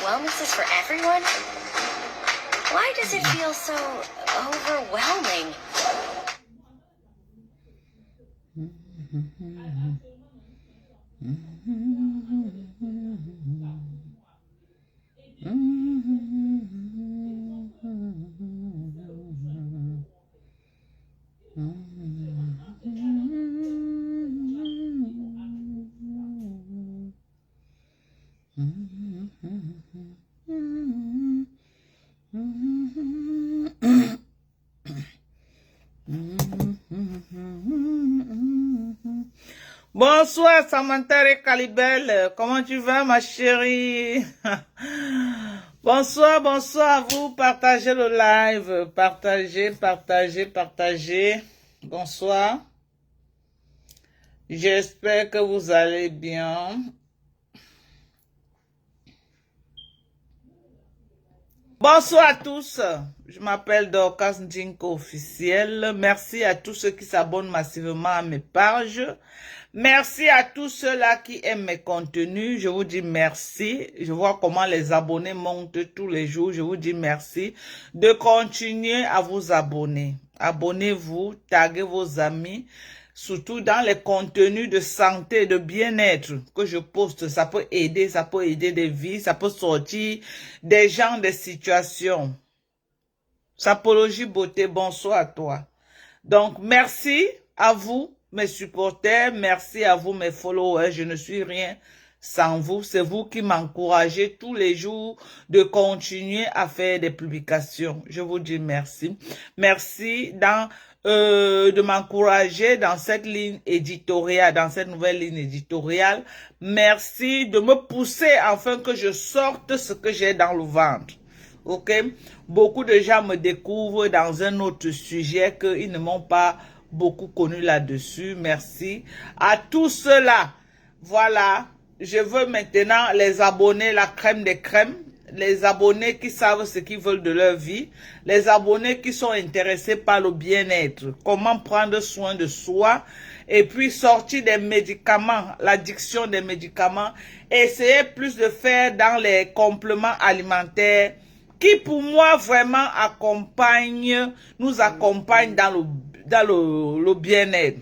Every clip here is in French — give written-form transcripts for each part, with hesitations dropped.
Wellness is for everyone? Why does it feel so overwhelming? Bonsoir Samantha et Calibel, comment tu vas ma chérie? Bonsoir, bonsoir à vous, partagez le live, partagez. Bonsoir, j'espère que vous allez bien. Bonsoir à tous, je m'appelle Dorcas Ndinko officiel. Merci à tous ceux qui s'abonnent massivement à mes pages. Merci à tous ceux-là qui aiment mes contenus. Je vous dis merci. Je vois comment les abonnés montent tous les jours. Je vous dis merci de continuer à vous abonner. Abonnez-vous, taguez vos amis. Surtout dans les contenus de santé et de bien-être que je poste. Ça peut aider des vies, ça peut sortir des gens, des situations. Sapologie Beauté, bonsoir à toi. Donc, merci à vous, mes supporters. Merci à vous, mes followers. Je ne suis rien sans vous. C'est vous qui m'encouragez tous les jours de continuer à faire des publications. Je vous dis merci. Merci de m'encourager dans cette ligne éditoriale, dans cette nouvelle ligne éditoriale. Merci de me pousser afin que je sorte ce que j'ai dans le ventre. Ok? Beaucoup de gens me découvrent dans un autre sujet qu'ils ne m'ont pas beaucoup connu là-dessus. Merci à tous ceux-là. Voilà. Je veux maintenant les abonnés, la crème des crèmes. Les abonnés qui savent ce qu'ils veulent de leur vie, les abonnés qui sont intéressés par le bien-être, comment prendre soin de soi, et puis sortir des médicaments, l'addiction des médicaments, essayer plus de faire dans les compléments alimentaires, qui pour moi vraiment nous accompagnent dans le bien-être.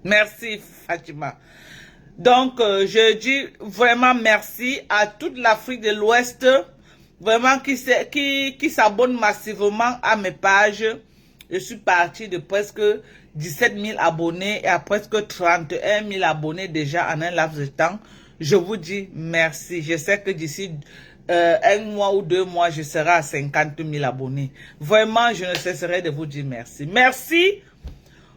Merci Fatima. Donc, je dis vraiment merci à toute l'Afrique de l'Ouest, vraiment qui s'abonne massivement à mes pages. Je suis parti de presque 17 000 abonnés et à presque 31 000 abonnés déjà en un laps de temps. Je vous dis merci. Je sais que d'ici un mois ou 2 mois, je serai à 50 000 abonnés. Vraiment, je ne cesserai de vous dire merci. Merci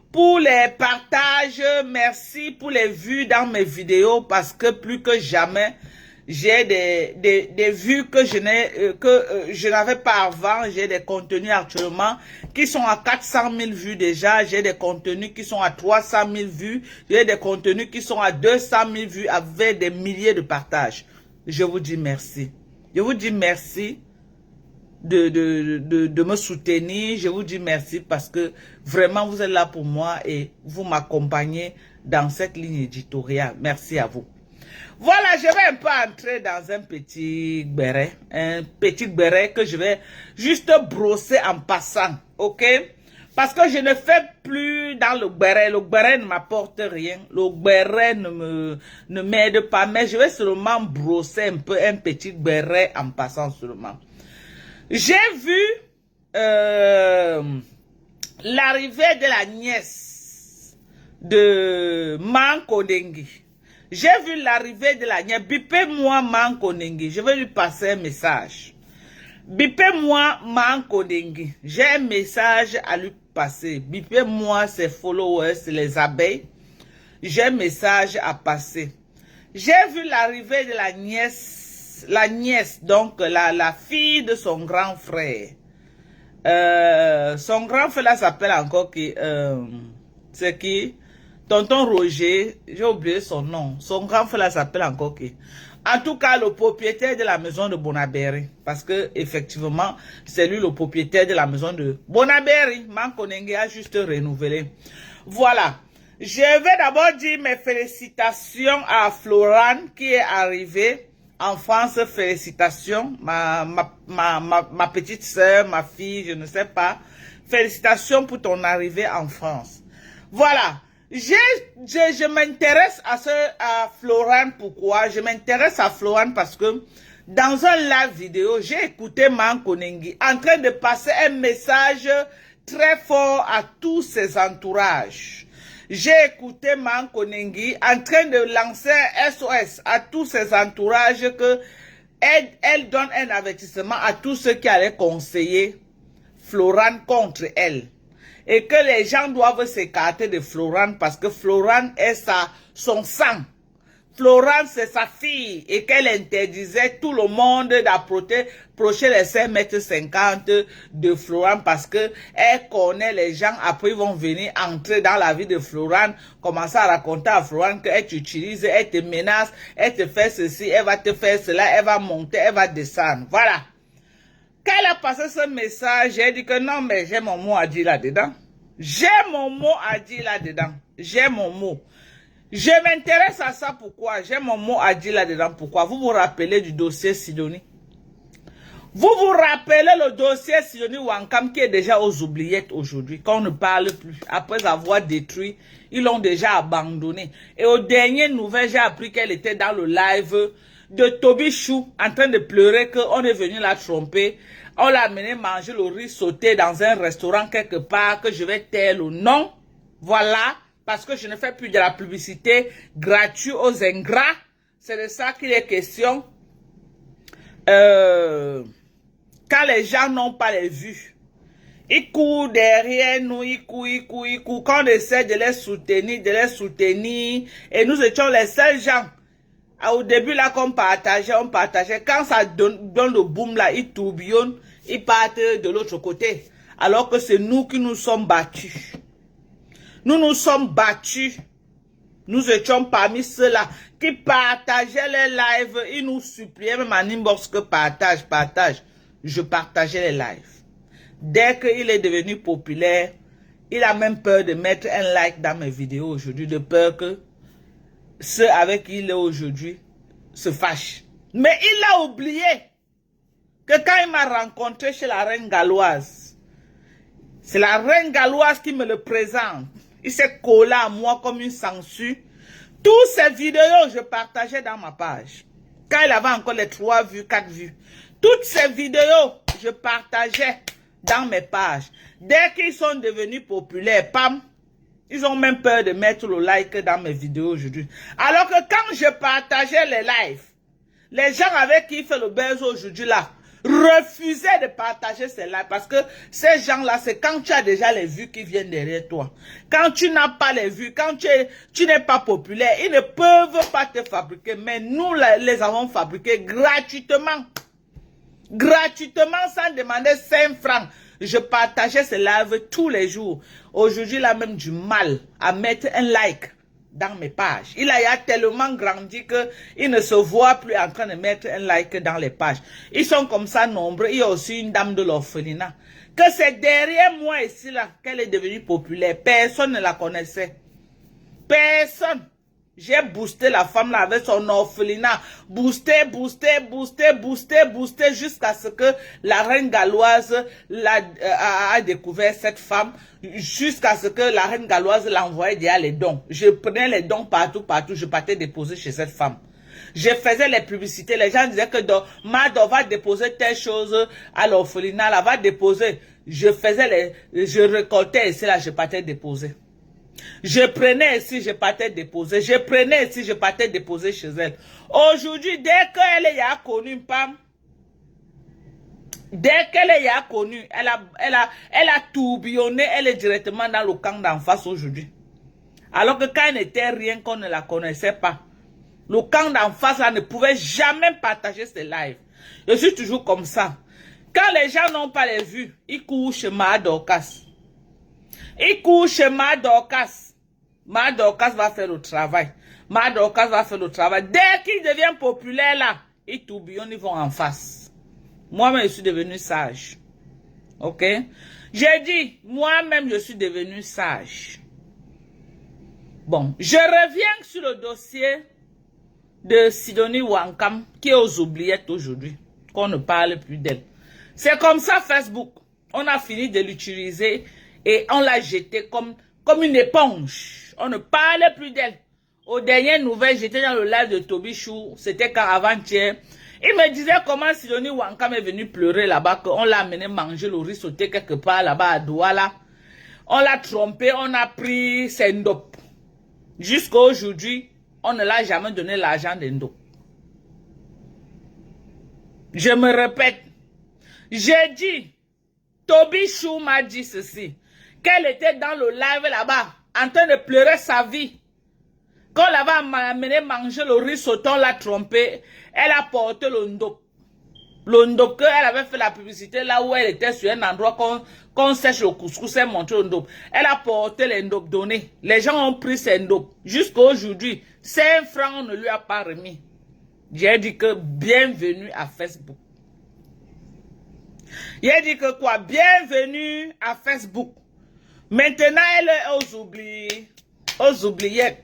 pour les partages, merci pour les vues dans mes vidéos parce que plus que jamais, j'ai des vues que je n'avais pas avant. J'ai des contenus actuellement qui sont à 400 000 vues déjà. J'ai des contenus qui sont à 300 000 vues. J'ai des contenus qui sont à 200 000 vues avec des milliers de partages. Je vous dis merci. Je vous dis merci de me soutenir. Je vous dis merci parce que vraiment vous êtes là pour moi et vous m'accompagnez dans cette ligne éditoriale. Merci à vous. Voilà, je vais un peu entrer dans un petit béret que je vais juste brosser en passant, ok? Parce que je ne fais plus dans le béret. Le béret ne m'apporte rien. Le béret ne m'aide pas. Mais je vais seulement brosser un peu un petit béret en passant seulement. J'ai vu l'arrivée de la nièce de Manko Dengi. J'ai vu l'arrivée de la nièce. Bipez-moi Manko Dengi. Je vais lui passer un message. Bipez-moi Manko Dengi. J'ai un message à lui passer. Bipez-moi ces followers, les abeilles. J'ai un message à passer. J'ai vu l'arrivée de la nièce, donc la fille de son grand frère. Son grand frère là s'appelle encore qui, c'est qui? Tonton Roger, j'ai oublié son nom. Son grand frère là s'appelle encore qui? En tout cas, le propriétaire de la maison de Bonaberry. Parce que, effectivement, c'est lui le propriétaire de la maison de Bonaberry. Mankonenge a juste renouvelé. Voilà. Je vais d'abord dire mes félicitations à Florane qui est arrivée en France. Félicitations. Ma petite soeur, ma fille, je ne sais pas. Félicitations pour ton arrivée en France. Voilà. Je m'intéresse à Florane. Pourquoi? Je m'intéresse à Florane parce que dans un live vidéo, j'ai écouté Mankonengi en train de passer un message très fort à tous ses entourages. J'ai écouté Mankonengi en train de lancer un SOS à tous ses entourages que elle donne un avertissement à tous ceux qui allaient conseiller Florane contre elle. Et que les gens doivent s'écarter de Florane parce que Florane est son sang. Florane, c'est sa fille et qu'elle interdisait tout le monde d'approcher les 5,50 m de Florane parce que elle connaît les gens. Après, ils vont venir entrer dans la vie de Florane, commencer à raconter à Florane qu'elle t'utilise, elle te menace, elle te fait ceci, elle va te faire cela, elle va monter, elle va descendre. Voilà. Quand elle a passé ce message, j'ai dit que non, mais j'ai mon mot à dire là-dedans. J'ai mon mot à dire là-dedans. J'ai mon mot. Je m'intéresse à ça. Pourquoi? J'ai mon mot à dire là-dedans. Pourquoi? Vous vous rappelez du dossier Sidonie? Vous vous rappelez le dossier Sidonie Wankam qui est déjà aux oubliettes aujourd'hui, qu'on ne parle plus. Après avoir détruit, ils l'ont déjà abandonné. Et aux dernières nouvelles, j'ai appris qu'elle était dans le live de Toby Chou en train de pleurer qu'on est venu la tromper. On l'a amené manger le riz sauté dans un restaurant quelque part que je vais taire le nom. Voilà, parce que je ne fais plus de la publicité gratuite aux ingrats. C'est de ça qu'il est question. Quand les gens n'ont pas les vues, ils courent derrière nous, ils courent. Quand on essaie de les soutenir, et nous étions les seuls gens. Au début, là, qu'on partageait, on partageait. Quand ça donne le boom, là, ils tourbillonnent, ils partent de l'autre côté. Alors que c'est nous qui nous sommes battus. Nous nous sommes battus. Nous étions parmi ceux-là qui partageaient les lives. Ils nous suppliaient, même en inbox, que partage. Je partageais les lives. Dès qu'il est devenu populaire, il a même peur de mettre un like dans mes vidéos aujourd'hui, de peur que ceux avec qui il est aujourd'hui se fâchent. Mais il a oublié que quand il m'a rencontré chez la reine galloise, c'est la reine galloise qui me le présente. Il s'est collé à moi comme une sangsue. Toutes ces vidéos, je partageais dans ma page. Quand il avait encore les 3 vues, 4 vues. Toutes ces vidéos, je partageais dans mes pages. Dès qu'ils sont devenus populaires, pam, ils ont même peur de mettre le like dans mes vidéos aujourd'hui. Alors que quand je partageais les lives, les gens avec qui il fait le buzz aujourd'hui là, refusaient de partager ces lives. Parce que ces gens-là, c'est quand tu as déjà les vues qui viennent derrière toi. Quand tu n'as pas les vues, quand tu n'es pas populaire, ils ne peuvent pas te fabriquer. Mais nous les avons fabriqués gratuitement. Gratuitement, sans demander 5 francs. Je partageais ces lives tous les jours. Aujourd'hui, il a même du mal à mettre un like dans mes pages. Il a tellement grandi qu'il ne se voit plus en train de mettre un like dans les pages. Ils sont comme ça nombreux. Il y a aussi une dame de l'orphelinat. Que c'est derrière moi ici là qu'elle est devenue populaire. Personne ne la connaissait. Personne. J'ai boosté la femme là avec son orphelinat. Boosté jusqu'à ce que la reine galloise a découvert cette femme. Jusqu'à ce que la reine galloise l'envoyait déjà les dons. Je prenais les dons partout. Je partais déposer chez cette femme. Je faisais les publicités. Les gens disaient que Mado va déposer telle chose à l'orphelinat. Elle va déposer. Je récoltais ici là, je partais déposer. Je prenais ici, je partais déposer. Je prenais ici, je partais déposer chez elle. Aujourd'hui, dès qu'elle est connue, pam, Dès qu'elle est a connue, elle a tourbillonné, elle est directement dans le camp d'en face aujourd'hui. Alors que quand elle n'était rien, qu'on ne la connaissait pas. Le camp d'en face là ne pouvait jamais partager ses lives. Je suis toujours comme ça. Quand les gens n'ont pas les vues, ils courent chez Ma Dorcas. Ils courent chez Ma Dorcas. Ma Dorcas va faire le travail. Ma Dorcas va faire le travail. Dès qu'ils deviennent populaires là, ils tourbillonnent, ils vont en face. Moi-même, je suis devenu sage. Ok? J'ai dit, moi-même, je suis devenu sage. Bon, je reviens sur le dossier de Sidonie Wankam, qui est aux oubliettes aujourd'hui, qu'on ne parle plus d'elle. C'est comme ça Facebook. On a fini de l'utiliser et on l'a jeté comme une éponge. On ne parle plus d'elle. Aux dernières nouvelles, j'étais dans le live de Toby Chou, c'était quand avant-hier. Il me disait comment Sidonie Wankam est venue pleurer là-bas, qu'on l'a amené manger le riz sauté quelque part là-bas à Douala. On l'a trompé, on a pris ses ndop. Jusqu'à aujourd'hui, on ne l'a jamais donné l'argent d'Endo. Je me répète. J'ai dit, Toby Chou m'a dit ceci. Qu'elle était dans le live là-bas, en train de pleurer sa vie. Quand l'avait amené manger le riz sauté, on l'a trompé. Elle a porté le ndop. Le ndop, elle avait fait la publicité là où elle était sur un endroit qu'on sèche le couscous, elle montré le ndop. Elle a porté les ndop donnés. Les gens ont pris ses ndop. Jusqu'à aujourd'hui, 5 francs, on ne lui a pas remis. J'ai dit que bienvenue à Facebook. J'ai dit que quoi? Bienvenue à Facebook. Maintenant, elle est aux oubliettes.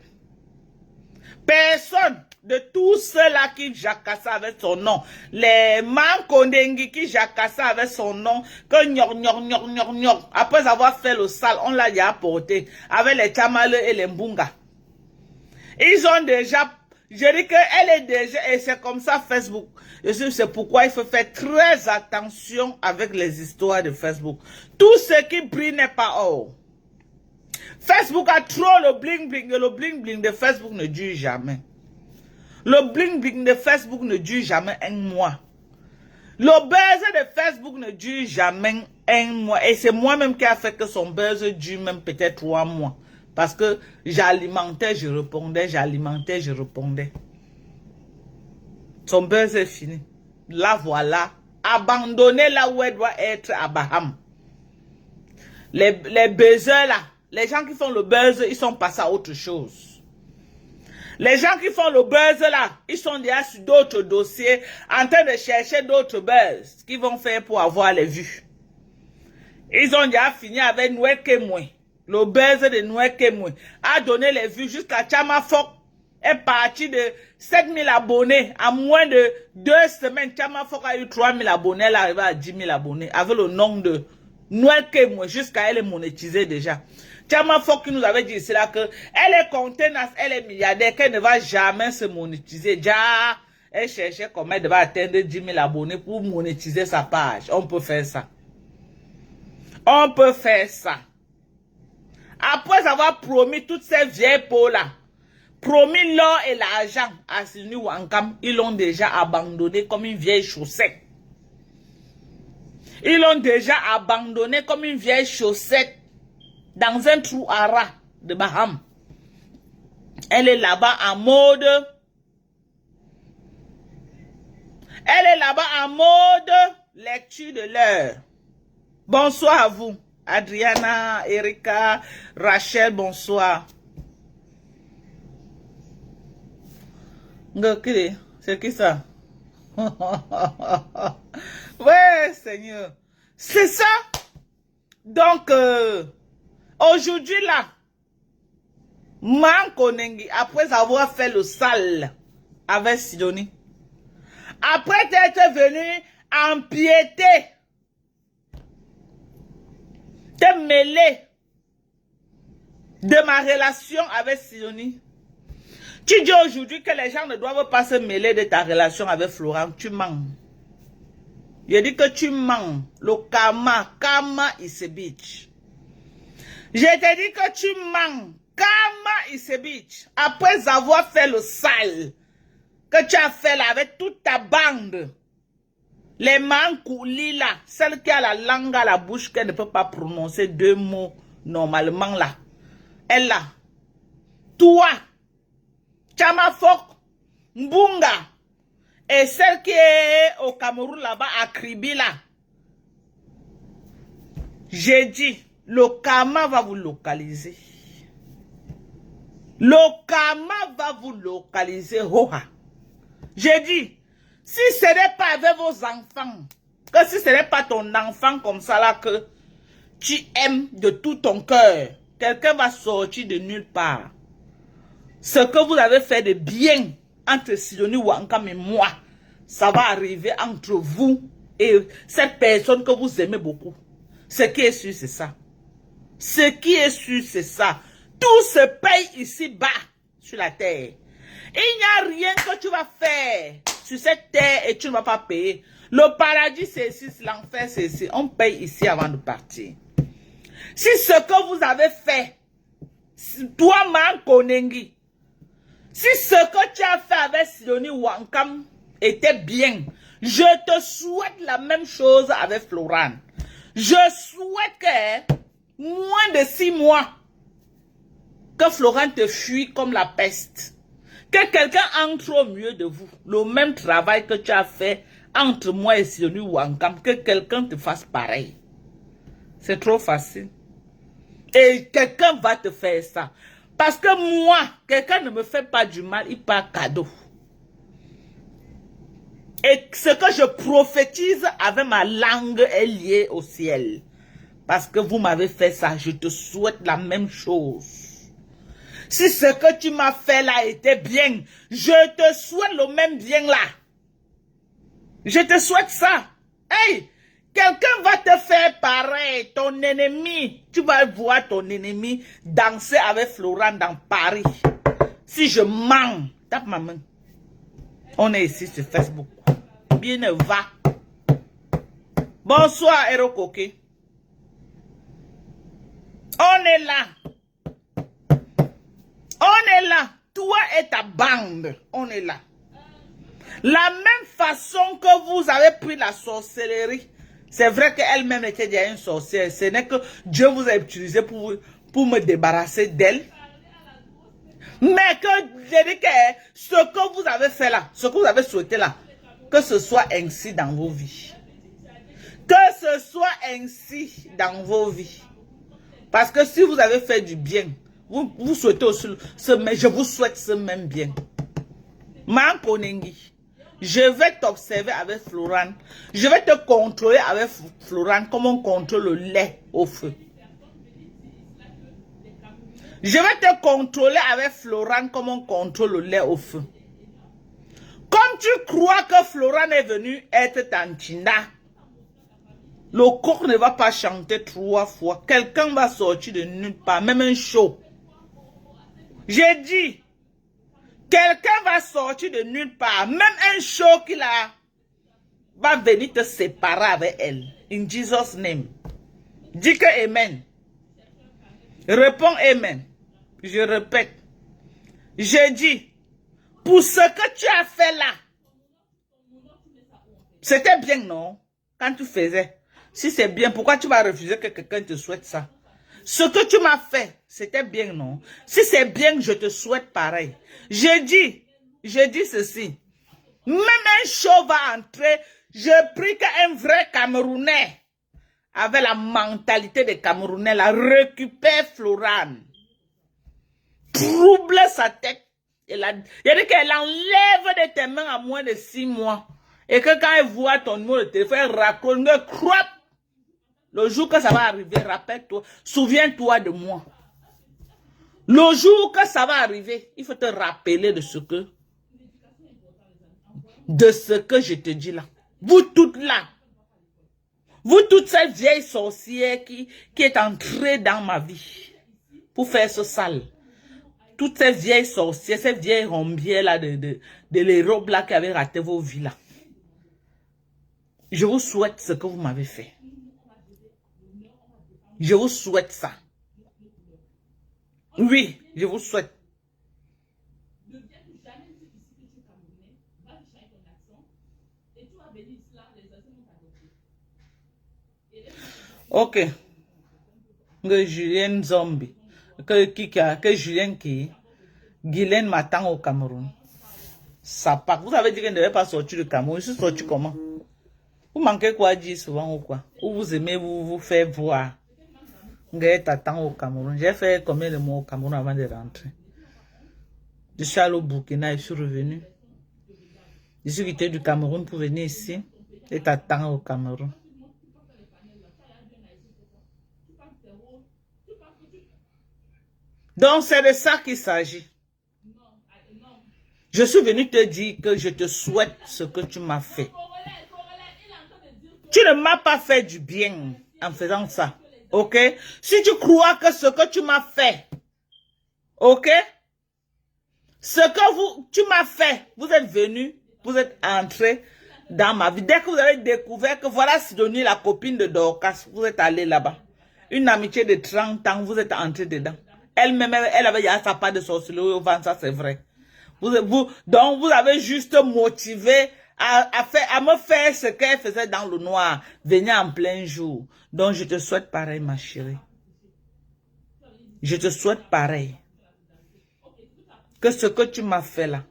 Personne de tous ceux-là qui jacassaient avec son nom, les Mankondengi qui jacassaient avec son nom, que gnon. Après avoir fait le sale, on l'a déjà apporté avec les Tamale et les Mbunga. Ils ont déjà, je dis qu'elle est déjà, et c'est comme ça Facebook. C'est pourquoi il faut faire très attention avec les histoires de Facebook. Tout ce qui brille n'est pas or. Facebook a trop le bling bling et le bling bling de Facebook ne dure jamais. Le bling bling de Facebook ne dure jamais un mois. Le buzz de Facebook ne dure jamais un mois. Et c'est moi-même qui a fait que son buzz dure même peut-être 3 mois. Parce que j'alimentais, je répondais, j'alimentais, je répondais. Son buzz est fini. Là voilà. Abandonné là où elle doit être à Baham. Les buzzers là. Les gens qui font le buzz, ils sont passés à autre chose. Les gens qui font le buzz là, ils sont déjà sur d'autres dossiers, en train de chercher d'autres buzz qu'ils vont faire pour avoir les vues. Ils ont déjà fini avec Nouekemwe. Le buzz de Nouekemwe a donné les vues jusqu'à Chamafok. Est parti de 7000 abonnés. À moins de 2 semaines, Chamafok a eu 3000 abonnés. Elle est arrivée à 10 000 abonnés. Avec le nom de Nouekemwe. Jusqu'à elle est monétisée déjà. Chamafok qui nous avait dit cela que elle est contenace, elle est milliardaire, qu'elle ne va jamais se monétiser. Déjà, elle cherchait comment elle devait atteindre 10 000 abonnés pour monétiser sa page. On peut faire ça. On peut faire ça. Après avoir promis toutes ces vieilles peaux-là, promis l'or et l'argent à Sidonie Wankam, ils l'ont déjà abandonné comme une vieille chaussette. Ils l'ont déjà abandonné comme une vieille chaussette dans un trou à rat de Baham. Elle est là-bas en mode. Elle est là-bas en mode lecture de l'heure. Bonsoir à vous. Adriana, Erika, Rachel, bonsoir. C'est qui ça? Ouais, Seigneur. C'est ça. Donc, aujourd'hui là, Mankondengi, après avoir fait le sale avec Sidonie, après être venu empiéter, te mêler de ma relation avec Sidonie. Tu dis aujourd'hui que les gens ne doivent pas se mêler de ta relation avec Florent. Tu mens. Je dis que tu mens. Le karma is a bitch. Je te dis que tu mens. Karma is a bitch. Après avoir fait le sale que tu as fait là avec toute ta bande. Les mancouli là, celle qui a la langue à la bouche, qu'elle ne peut pas prononcer 2 mots normalement là. Elle là. Toi, Chamafok, Mbunga, et celle qui est au Cameroun là-bas, à Kribi là. J'ai dit, le karma va vous localiser. Le karma va vous localiser. J'ai dit, si ce n'est pas avec vos enfants, que si ce n'est pas ton enfant comme ça là que tu aimes de tout ton cœur, quelqu'un va sortir de nulle part. Ce que vous avez fait de bien entre Sidonie Wankam et moi, ça va arriver entre vous et cette personne que vous aimez beaucoup. Ce qui est sûr, c'est ça. Ce qui est sûr, c'est ça. Tout se paye ici-bas, sur la terre. Il n'y a rien que tu vas faire sur cette terre et tu ne vas pas payer. Le paradis, c'est ici, l'enfer, c'est ici. On paye ici avant de partir. Si ce que vous avez fait, toi, Man Konengi, si ce que tu as fait avec Sidonie Wankam était bien, je te souhaite la même chose avec Florent. Je souhaite que, moins de 6 mois, que Florent te fuit comme la peste. Que quelqu'un entre au milieu de vous. Le même travail que tu as fait entre moi et Sidonie Wankam, que quelqu'un te fasse pareil. C'est trop facile. Et quelqu'un va te faire ça. Parce que moi, quelqu'un ne me fait pas du mal, il part cadeau. Et ce que je prophétise avec ma langue est lié au ciel. Parce que vous m'avez fait ça, je te souhaite la même chose. Si ce que tu m'as fait là était bien, je te souhaite le même bien là. Je te souhaite ça. Hey, quelqu'un va te faire pareil, ton ennemi. Tu vas voir ton ennemi danser avec Florent dans Paris. Si je mens, tape ma main. On est ici sur Facebook. Bien va. Bonsoir, Hero Koké. On est là. On est là. Toi et ta bande. On est là. La même façon que vous avez pris la sorcellerie. C'est vrai qu'elle-même était déjà une sorcière. Ce n'est que Dieu vous a utilisé pour me débarrasser d'elle. Mais que j'ai dit que ce que vous avez fait là, ce que vous avez souhaité là, que ce soit ainsi dans vos vies. Que ce soit ainsi dans vos vies. Parce que si vous avez fait du bien, vous souhaitez aussi je vous souhaite ce même bien. Man Konengi, je vais t'observer avec Florent. Je vais te contrôler avec Florent comme on contrôle le lait au feu. Je vais te contrôler avec Florent comme on contrôle le lait au feu. Comme tu crois que Florent est venu être Tantina, le coq ne va pas chanter 3 fois. Quelqu'un va sortir de nulle part, même un show. J'ai dit, quelqu'un va sortir de nulle part, même un show qu'il a, va venir te séparer avec elle. In Jesus' name. Dis que Amen. Réponds Amen. Je répète. J'ai dit, pour ce que tu as fait là, c'était bien, non? Quand tu faisais. Si c'est bien, pourquoi tu vas refuser que quelqu'un te souhaite ça? Ce que tu m'as fait, c'était bien, non? Si c'est bien, je te souhaite pareil. J'ai dit ceci. Même un show va entrer. Je prie qu'un vrai Camerounais, avec la mentalité des Camerounais, la récupère Florent. Trouble sa tête. Il a dit qu'elle enlève de tes mains à moins de 6 mois. Et que quand elle voit ton numéro de téléphone, elle raconte, crop. Le jour que ça va arriver, rappelle-toi, souviens-toi de moi. Le jour que ça va arriver, il faut te rappeler de ce que je te dis là. Vous toutes là. Vous toutes ces vieilles sorcières qui est entrée dans ma vie pour faire ce sale. Toutes ces vieilles sorcières, ces vieilles rombières là de les robes là qui avaient raté vos vies là. Je vous souhaite ce que vous m'avez fait. Je vous souhaite ça. Oui, je vous souhaite. Ok. Que Julien Zombie. Que Julien qui. Guylaine m'attend au Cameroun. Ça part. Vous avez dit qu'elle ne devait pas sortir du Cameroun. Je suis sorti comment? Vous manquez quoi dire souvent ou quoi? Ou vous aimez vous faire voir? Gaël t'attend au Cameroun. J'ai fait combien de mois au Cameroun avant de rentrer? Je suis allé au Burkina et je suis revenu. Je suis quitté du Cameroun pour venir ici et t'attends au Cameroun. Donc c'est de ça qu'il s'agit. Je suis venu te dire que je te souhaite ce que tu m'as fait. Tu ne m'as pas fait du bien en faisant ça. Ok? Si tu crois que ce que tu m'as fait, ok? Ce que tu m'as fait, vous êtes venu, vous êtes entré dans ma vie. Dès que vous avez découvert que voilà Sidonie, la copine de Dorcas, vous êtes allé là-bas. Une amitié de 30 ans, vous êtes entré dedans. Elle-même, elle avait sa part de sorcellerie au ventre, ça c'est vrai. Donc vous avez juste motivé à me faire ce qu'elle faisait dans le noir, venir en plein jour. Donc je te souhaite pareil, ma chérie. Je te souhaite pareil. Que ce que tu m'as fait là,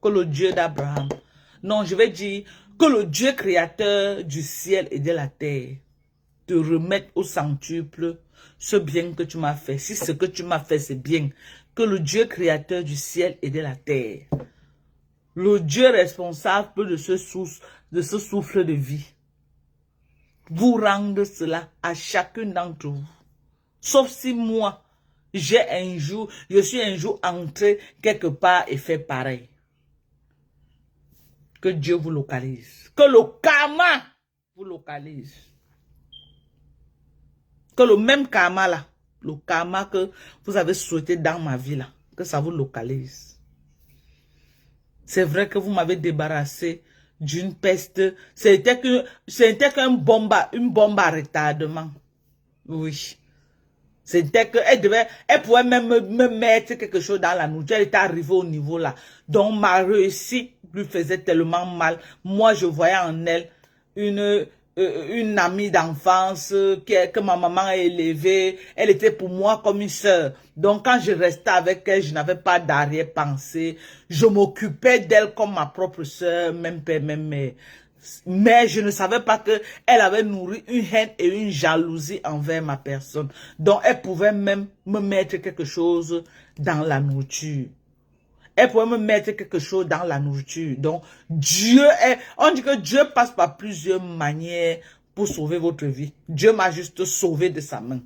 que le Dieu d'Abraham, non, je vais dire que le Dieu créateur du ciel et de la terre te remette au centuple ce bien que tu m'as fait. Si ce que tu m'as fait c'est bien, que le Dieu créateur du ciel et de la terre, le Dieu responsable de ce souffle de vie, vous rende cela à chacun d'entre vous. Sauf si moi, je suis un jour entré quelque part et fait pareil. Que Dieu vous localise. Que le karma vous localise. Que le même karma là, le karma que vous avez souhaité dans ma vie là, que ça vous localise. C'est vrai que vous m'avez débarrassé d'une peste. C'était qu'une bombe à retardement. Oui. C'était que elle pouvait même me mettre quelque chose dans la nourriture. Elle était arrivée au niveau là. Donc ma réussite lui faisait tellement mal. Moi, je voyais en elle une amie d'enfance que ma maman a élevée. Elle était pour moi comme une sœur. Donc quand je restais avec elle, je n'avais pas d'arrière-pensée. Je m'occupais d'elle comme ma propre sœur, même père, même mère. Mais je ne savais pas qu'elle avait nourri une haine et une jalousie envers ma personne. Donc elle pouvait même me mettre quelque chose dans la nourriture. Elle pouvait me mettre quelque chose dans la nourriture. Donc on dit que Dieu passe par plusieurs manières pour sauver votre vie. Dieu m'a juste sauvé de sa main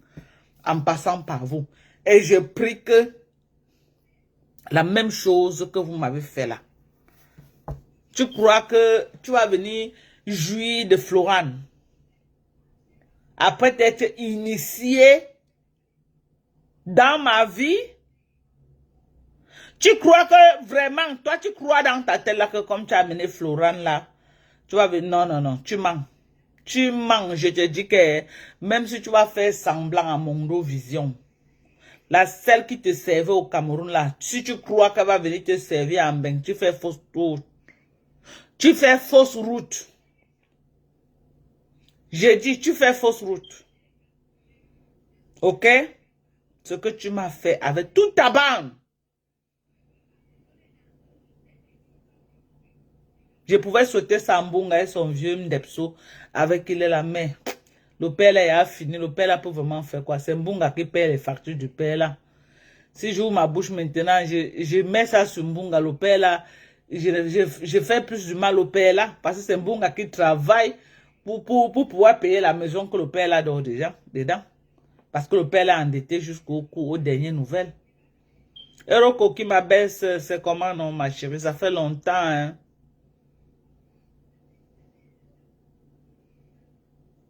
en passant par vous. Et je prie que la même chose que vous m'avez fait là. Tu crois que tu vas venir jouir de Florane après t'être initié dans ma vie? Tu crois que vraiment, toi tu crois dans ta tête là que comme tu as amené Florane là, tu vas venir, non, non, non, tu mens. Tu mens, je te dis que même si tu vas faire semblant à Mondovision, la celle qui te servait au Cameroun là, si tu crois qu'elle va venir te servir en Beng, tu fais fausse route. Tu fais fausse route. J'ai dit, tu fais fausse route. Ok? Ce que tu m'as fait avec toute ta bande. Je pouvais sauter Sambunga et son vieux Ndepso avec qui il est la main. Le père là, il a fini. Le père là peut vraiment faire quoi? C'est Mbunga qui paye les factures du père là. Si j'ouvre ma bouche maintenant, je mets ça sur Mbunga. Le père là, je fais plus du mal au père là. Parce que c'est Mbunga qui travaille pour pouvoir payer la maison que le père là dort déjà dedans. Parce que le père l'a endetté aux dernières nouvelles. Eroko qui m'abaisse, c'est comment non ma chérie? Ça fait longtemps, hein?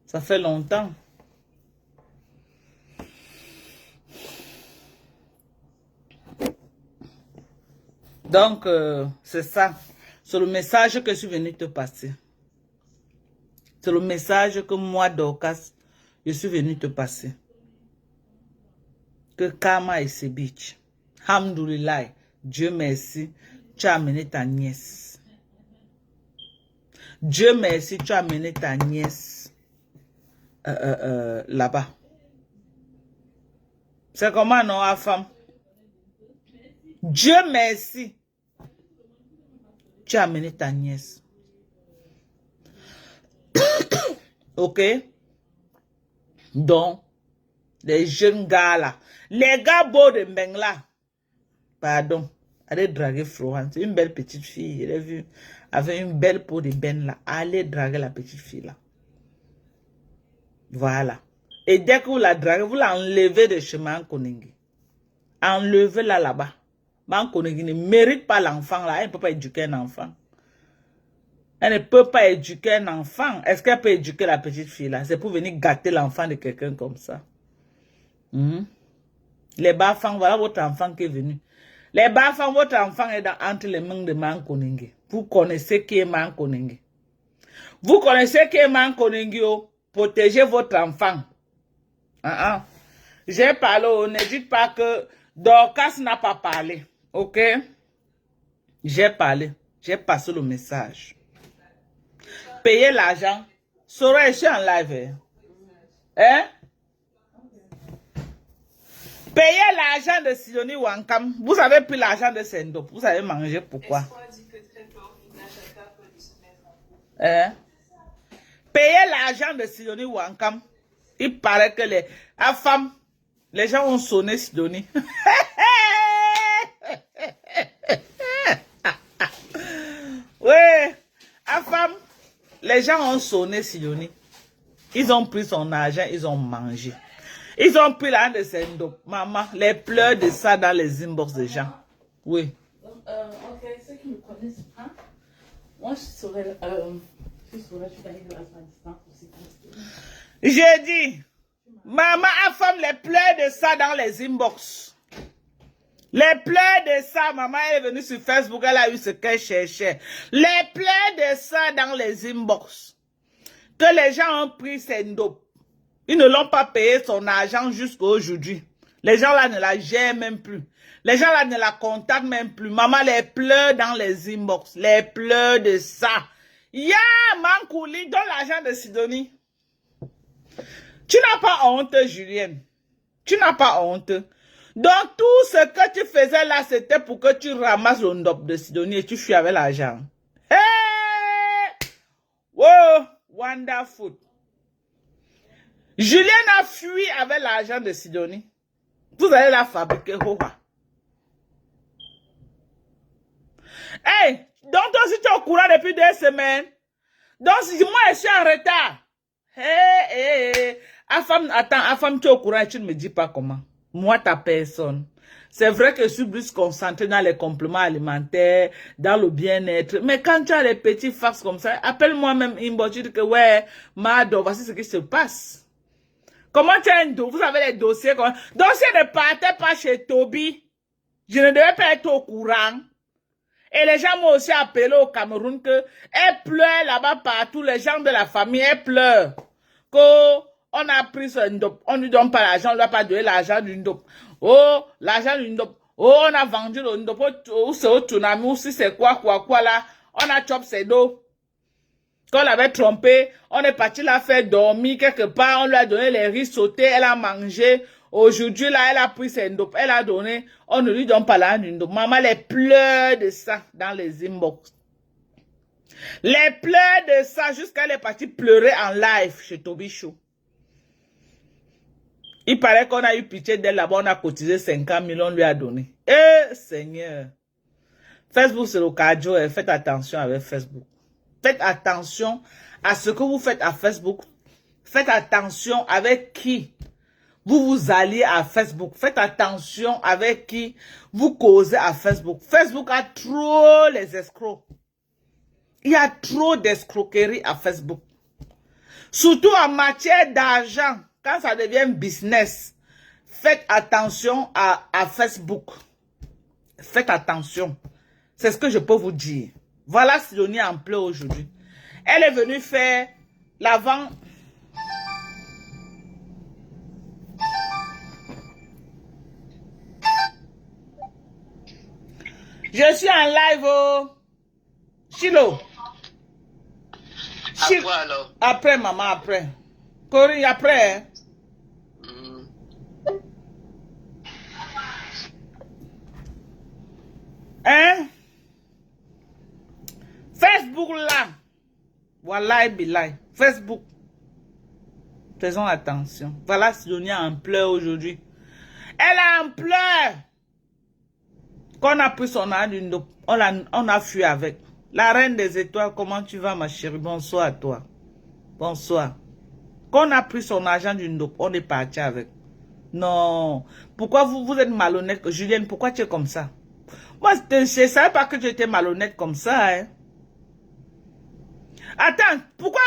Ça fait longtemps. Donc, c'est ça. C'est le message que je suis venu te passer. C'est le message que moi, Dorcas, je suis venu te passer. Que karma et ses bitch. Alhamdoulilah. Dieu merci. Tu as amené ta nièce. Dieu merci, tu as amené ta nièce. là-bas. C'est comment non, la femme? Dieu merci. Tu as amené ta nièce. Ok? Donc, les jeunes gars là, les gars beaux de Mbengla, pardon, allez draguer Florence. C'est une belle petite fille. Elle a vu, avec une belle peau de ben là. Allez draguer la petite fille là. Voilà. Et dès que vous la draguez, vous l'enlevez de chemin Konengi. Enlevez-la là-bas. Konengi ne mérite pas l'enfant là. Elle ne peut pas éduquer un enfant. Elle ne peut pas éduquer un enfant. Est-ce qu'elle peut éduquer la petite fille là? C'est pour venir gâter l'enfant de quelqu'un comme ça. Les bas-enfants, voilà votre enfant qui est venu. Les bas-enfants, votre enfant est entre les mains de Mankonengi. Vous connaissez qui est Mankonengi. Vous connaissez qui est Mankonengi. Protégez votre enfant. J'ai parlé, ne dites pas que Dorcas n'a pas parlé. Ok? J'ai parlé. J'ai passé le message. Payez l'argent. Sora, je suis en live. Hein? Payez l'argent de Sidonie Wankam. Vous avez pris l'argent de Sendop. Vous avez mangé pourquoi? Hein? Payez l'argent de Sidonie Wankam. Il paraît que les femmes, les gens ont sonné Sidonie. Oui, à femme, les gens ont sonné Sidonie. Ils ont pris son argent, ils ont mangé. Ils ont pris l'argent de Sendop. Maman, les pleurs de ça dans les inbox des gens. Oui. Ok, ceux qui me connaissent, hein? Moi, je serais je vais aller de la distance aussi. J'ai dit, maman a femme les pleurs de ça dans les inbox. Les pleurs de ça, maman est venue sur Facebook, elle a eu ce qu'elle cherchait. Les pleurs de ça dans les inbox. Que les gens ont pris Sendop. Ils ne l'ont pas payé son argent jusqu'à aujourd'hui. Les gens là ne la gèrent même plus. Les gens là ne la contactent même plus. Maman les pleure dans les inbox. Les pleurs de ça. Ya, Mankouli, donne l'argent de Sidonie. Tu n'as pas honte, Julienne. Tu n'as pas honte. Donc, tout ce que tu faisais là, c'était pour que tu ramasses le ndop de Sidonie et tu fuis avec l'argent. Hey! Wow! Wonderful. Julienne a fui avec l'argent de Sidonie. Vous allez la fabriquer. Hey! Donc, toi, si tu es au courant depuis 2 semaines, donc, si moi, je suis en retard. Hey! Afam, tu es au courant et tu ne me dis pas comment. Moi, ta personne. C'est vrai que je suis plus concentrée dans les compléments alimentaires, dans le bien-être. Mais quand tu as les petits fax comme ça, appelle-moi même inbox, tu dis que ouais, Mado, voici ce qui se passe. Comment tu as un dossier? Vous avez les dossiers comment? Dossier ne partait pas chez Toby. Je ne devais pas être au courant. Et les gens m'ont aussi appelé au Cameroun que elle pleure là-bas partout. Les gens de la famille, elle pleure. On a pris ce ndop. On ne lui donne pas l'argent. On ne lui a pas donné l'argent du ndop. Oh, l'argent du ndop. Oh, on a vendu le ndop. Ou c'est au tsunami. Ou si c'est quoi là. On a chop ses dos. Quand on l'avait trompé, on est parti la faire dormir quelque part. On lui a donné les riz sautés. Elle a mangé. Aujourd'hui, là, elle a pris ses ndop. Elle a donné. On ne lui donne pas l'argent du ndop. Maman, les pleure de ça dans les inbox. Les pleurs de ça jusqu'à elle est partie pleurer en live chez Toby Show. Il paraît qu'on a eu pitié d'elle là-bas, on a cotisé 50 millions, on lui a donné. Eh, Seigneur. Facebook, c'est le cardio, faites attention avec Facebook. Faites attention à ce que vous faites à Facebook. Faites attention avec qui vous vous alliez à Facebook. Faites attention avec qui vous causez à Facebook. Facebook a trop les escrocs. Il y a trop d'escroquerie à Facebook. Surtout en matière d'argent. Quand ça devient business, faites attention à Facebook. Faites attention. C'est ce que je peux vous dire. Voilà Sidonie en pleurs aujourd'hui. Elle est venue faire l'avant. Je suis en live au Chilo. À quoi alors? Après, maman, après. Corinne, après. Hein? Hein? Facebook là. Voilà, Bilay. Facebook. Faisons attention. Voilà, Sidonia en pleurs aujourd'hui. Elle est en pleurs. Quand on a pris son âge d'une dope, on a fui avec. La reine des étoiles, comment tu vas, ma chérie? Bonsoir à toi. Bonsoir. Quand on a pris son argent d'une dope, on est parti avec. Non. Pourquoi vous êtes malhonnête? Julienne, pourquoi tu es comme ça? Moi, je ne savais pas que tu étais malhonnête comme ça, hein. Attends, pourquoi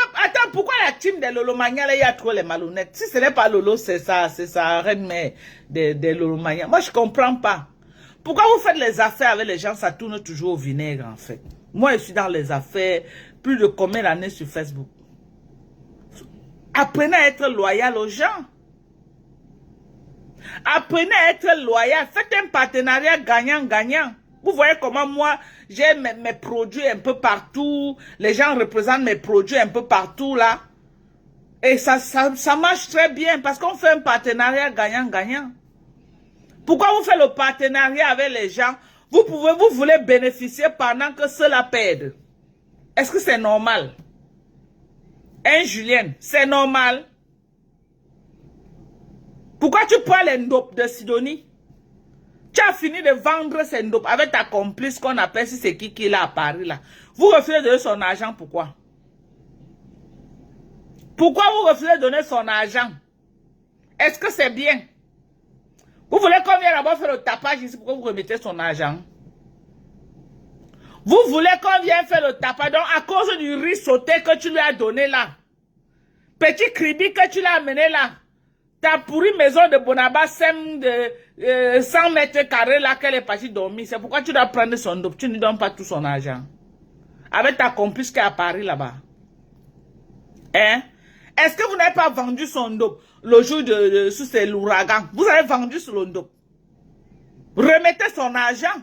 la team de Lolo Magna, là, il y a trop les malhonnêtes? Si ce n'est pas Lolo, c'est ça, reine mère de Lolo Magna. Moi, je ne comprends pas. Pourquoi vous faites les affaires avec les gens, ça tourne toujours au vinaigre, en fait. Moi, je suis dans les affaires, plus de combien d'années sur Facebook. Apprenez à être loyal aux gens. Apprenez à être loyal. Faites un partenariat gagnant-gagnant. Vous voyez comment moi, j'ai mes produits un peu partout. Les gens représentent mes produits un peu partout là. Et ça marche très bien parce qu'on fait un partenariat gagnant-gagnant. Pourquoi vous faites le partenariat avec les gens? Vous voulez bénéficier pendant que ceux-là perdent. Est-ce que c'est normal? Hein, Julienne? C'est normal? Pourquoi tu prends les ndopes de Sidonie? Tu as fini de vendre ces ndopes avec ta complice qu'on appelle, si c'est qui est là à Paris là. Vous refusez de donner son argent, pourquoi? Pourquoi vous refusez de donner son argent? Est-ce que c'est bien? Vous voulez qu'on vienne d'abord faire le tapage ici, pourquoi vous remettez son argent? Vous voulez qu'on vienne faire le tapage, donc à cause du riz sauté que tu lui as donné là. Petit cribi que tu l'as amené là. Ta pourrie maison de Bonaba, Sem de 100 mètres carrés là qu'elle est partie dormir. C'est pourquoi tu dois prendre son dos. Tu ne donnes pas tout son argent. Avec ta complice qui est à Paris là-bas. Hein? Est-ce que vous n'avez pas vendu son dos le jour sous l'ouragan? Vous avez vendu sur le dos. Remettez son argent.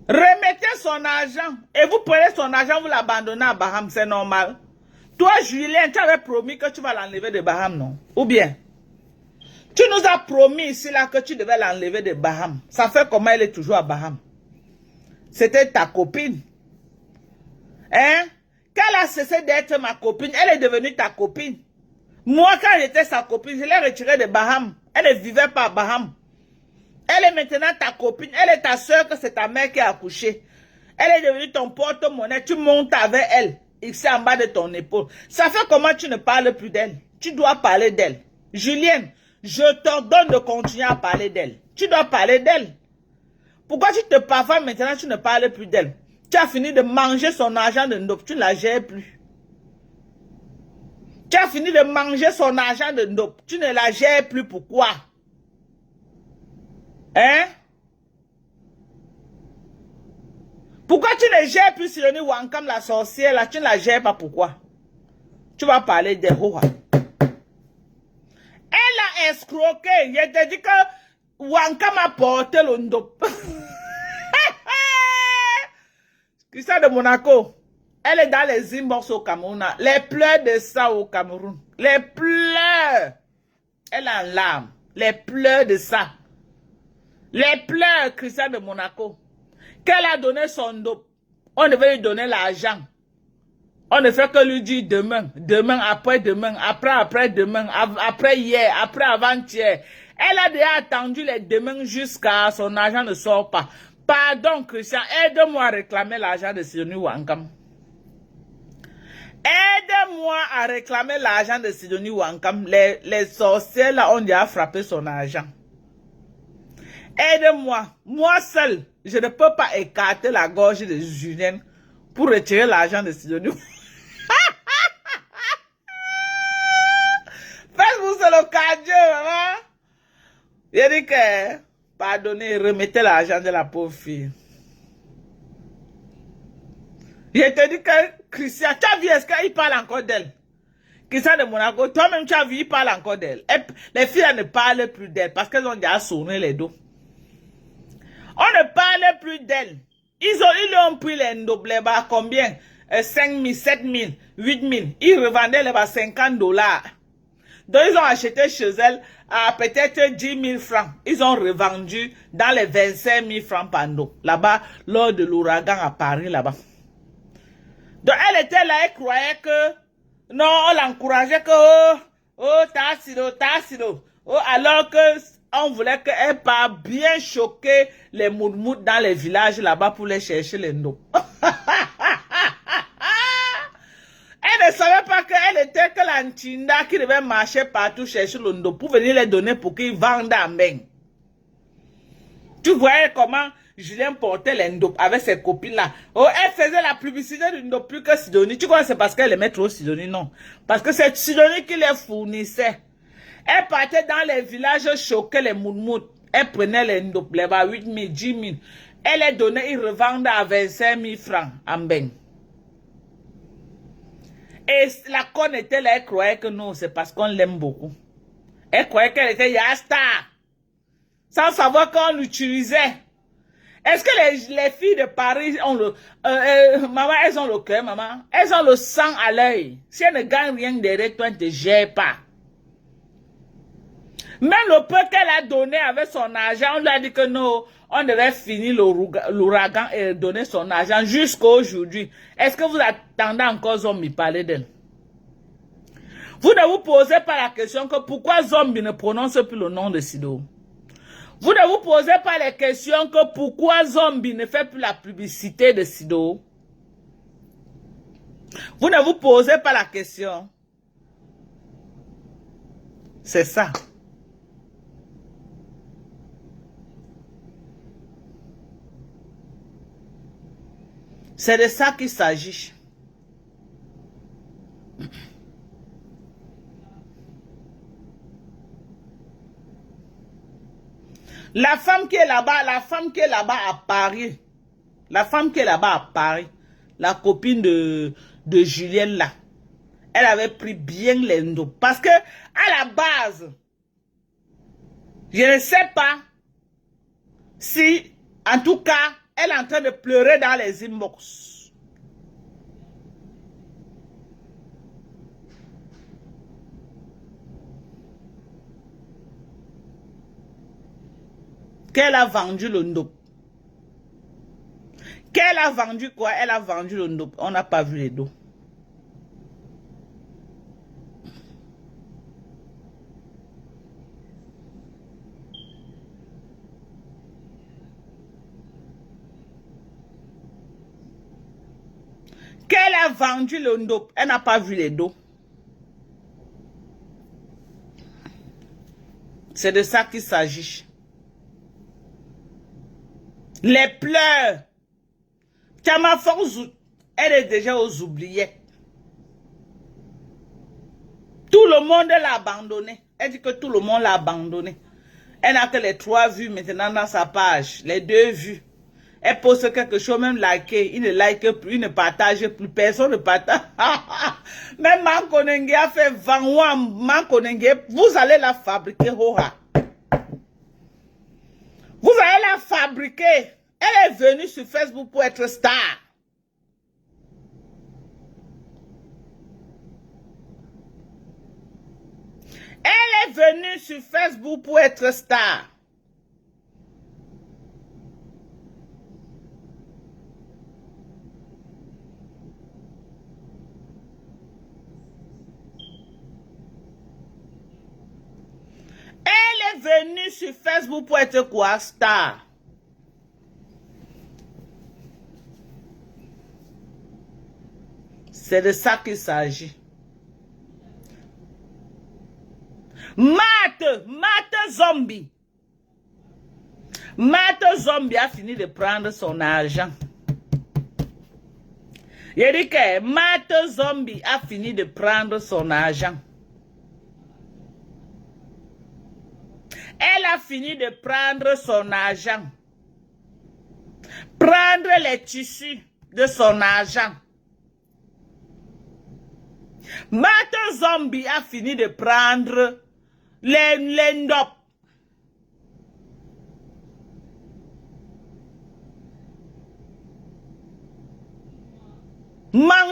Remettez son argent. Et vous prenez son argent, vous l'abandonnez à Baham. C'est normal. Toi, Julien, tu avais promis que tu vas l'enlever de Baham, non? Ou bien, tu nous as promis ici là que tu devais l'enlever de Baham. Ça fait comment elle est toujours à Baham? C'était ta copine. Hein? Qu'elle a cessé d'être ma copine, elle est devenue ta copine. Moi, quand j'étais sa copine, je l'ai retirée de Baham. Elle ne vivait pas à Baham. Elle est maintenant ta copine. Elle est ta soeur, que c'est ta mère qui a accouché. Elle est devenue ton porte-monnaie. Tu montes avec elle. Ici en bas de ton épaule. Ça fait comment tu ne parles plus d'elle? Tu dois parler d'elle. Julienne, je t'ordonne de continuer à parler d'elle. Tu dois parler d'elle. Pourquoi tu te parles maintenant, tu ne parles plus d'elle? Tu as fini de manger son argent de Ndop, tu ne la gères plus. Tu as fini de manger son argent de Ndop, tu ne la gères plus. Pourquoi? Hein? Pourquoi tu ne gères plus Sidonie Wankam, la sorcière, là, tu ne la gères pas, pourquoi? Tu vas parler des rois. Elle a escroqué. Je te dis que Wankam a porté le Ndop. Christian de Monaco, elle est dans les inbox au Cameroun. Les pleurs de ça au Cameroun. Les pleurs. Elle est en larmes. Les pleurs de ça. Les pleurs, Christian de Monaco. Qu'elle a donné son dos. On devait lui donner l'argent. On ne fait que lui dire demain, demain, après-demain, après-après-demain, après hier, après avant-hier. Elle a déjà attendu les demain jusqu'à son argent ne sort pas. Pardon, Christian, aide-moi à réclamer l'argent de Sidonie Wankam. Aide-moi à réclamer l'argent de Sidonie Wankam. Les sorcières là ont déjà frappé son argent. Aide-moi. Moi seul, je ne peux pas écarter la gorge de Julien pour retirer l'argent de Sidonie. Faites-vous c'est le cadeau, maman. Il dit que, pardonnez, remettez l'argent de la pauvre fille. Je te dis que Christian, tu as vu, est-ce qu'il parle encore d'elle? Christian de Monaco, toi-même tu as vu, il parle encore d'elle. Les filles ne parlent plus d'elle parce qu'elles ont déjà sonné les dos. On ne parle plus d'elle. Ils ont pris les Ndop, les bas, combien? 5 000, 7 000, 8 000. Ils revendaient là-bas $50. Donc, ils ont acheté chez elle à peut-être 10 000 francs. Ils ont revendu dans les 25 000 francs pando. Là-bas, lors de l'ouragan à Paris, là-bas. Donc, elle était là, elle croyait que, non, on l'encourageait que, tassilo. Oh, alors que, on voulait qu'elle parte bien choquer les moudmoud dans les villages là-bas pour les chercher les noms. Elle ne savait pas qu'elle était que la Ntinda qui devait marcher partout chercher le ndo pour venir les donner pour qu'ils vendent en bain. Tu voyais comment Julien portait les ndop avec ses copines-là. Oh, elle faisait la publicité du ndop plus que Sidonie. Tu crois que c'est parce qu'elle aimait trop Sidonie? Non. Parce que c'est Sidonie qui les fournissait. Elle partait dans les villages choquer les moudmoud. Elle prenait les ndop, les 8 000, 10 000. Elle les donnait, ils revendent à 25 000 francs en bain. Et la conne était là, elle croyait que non, c'est parce qu'on l'aime beaucoup. Elle croyait qu'elle était Yasta. Sans savoir qu'on l'utilisait. Est-ce que les filles de Paris ont le... maman, elles ont le cœur, maman. Elles ont le sang à l'œil. Si elles ne gagnent rien derrière toi, elles ne te gèrent pas. Même le peu qu'elle a donné avec son argent, on lui a dit que non, on devait finir l'ouragan et donner son argent jusqu'à aujourd'hui. Est-ce que vous attendez encore Zombie parler d'elle? Vous ne vous posez pas la question que pourquoi Zombie ne prononce plus le nom de Sido? Vous ne vous posez pas la question que pourquoi Zombie ne fait plus la publicité de Sido? Vous ne vous posez pas la question. C'est ça. C'est de ça qu'il s'agit. La femme qui est là-bas, à Paris, la copine de Julienne là, elle avait pris bien l'endo. Parce que, à la base, je ne sais pas si, en tout cas, elle est en train de pleurer dans les inbox. Qu'elle a vendu le ndop. Qu'elle a vendu quoi? Elle a vendu le ndop. On n'a pas vu les dos. Qu'elle a vendu le ndop. Elle n'a pas vu les dos. C'est de ça qu'il s'agit. Les pleurs. Tamafor, elle est déjà aux oubliettes. Tout le monde l'a abandonné. Elle dit que tout le monde l'a abandonné. Elle n'a que les 3 vues maintenant dans sa page. Les 2 vues. Elle poste quelque chose, même liker. Il ne like plus, il ne partage plus. Personne ne partage. Même Mankonenge a fait 20 mois. Mankonenge, vous allez la fabriquer, Hoha. Vous allez la fabriquer. Elle est venue sur Facebook pour être star. Elle est venue sur Facebook pour être star. Elle est venue sur Facebook pour être quoi? Star. C'est de ça qu'il s'agit. Mate Zombie. Mate Zombie a fini de prendre son argent. Il dit que Mate Zombie a fini de prendre son argent. Elle a fini de prendre son argent. Prendre les tissus de son argent. Mate Zombie a fini de prendre les ndop.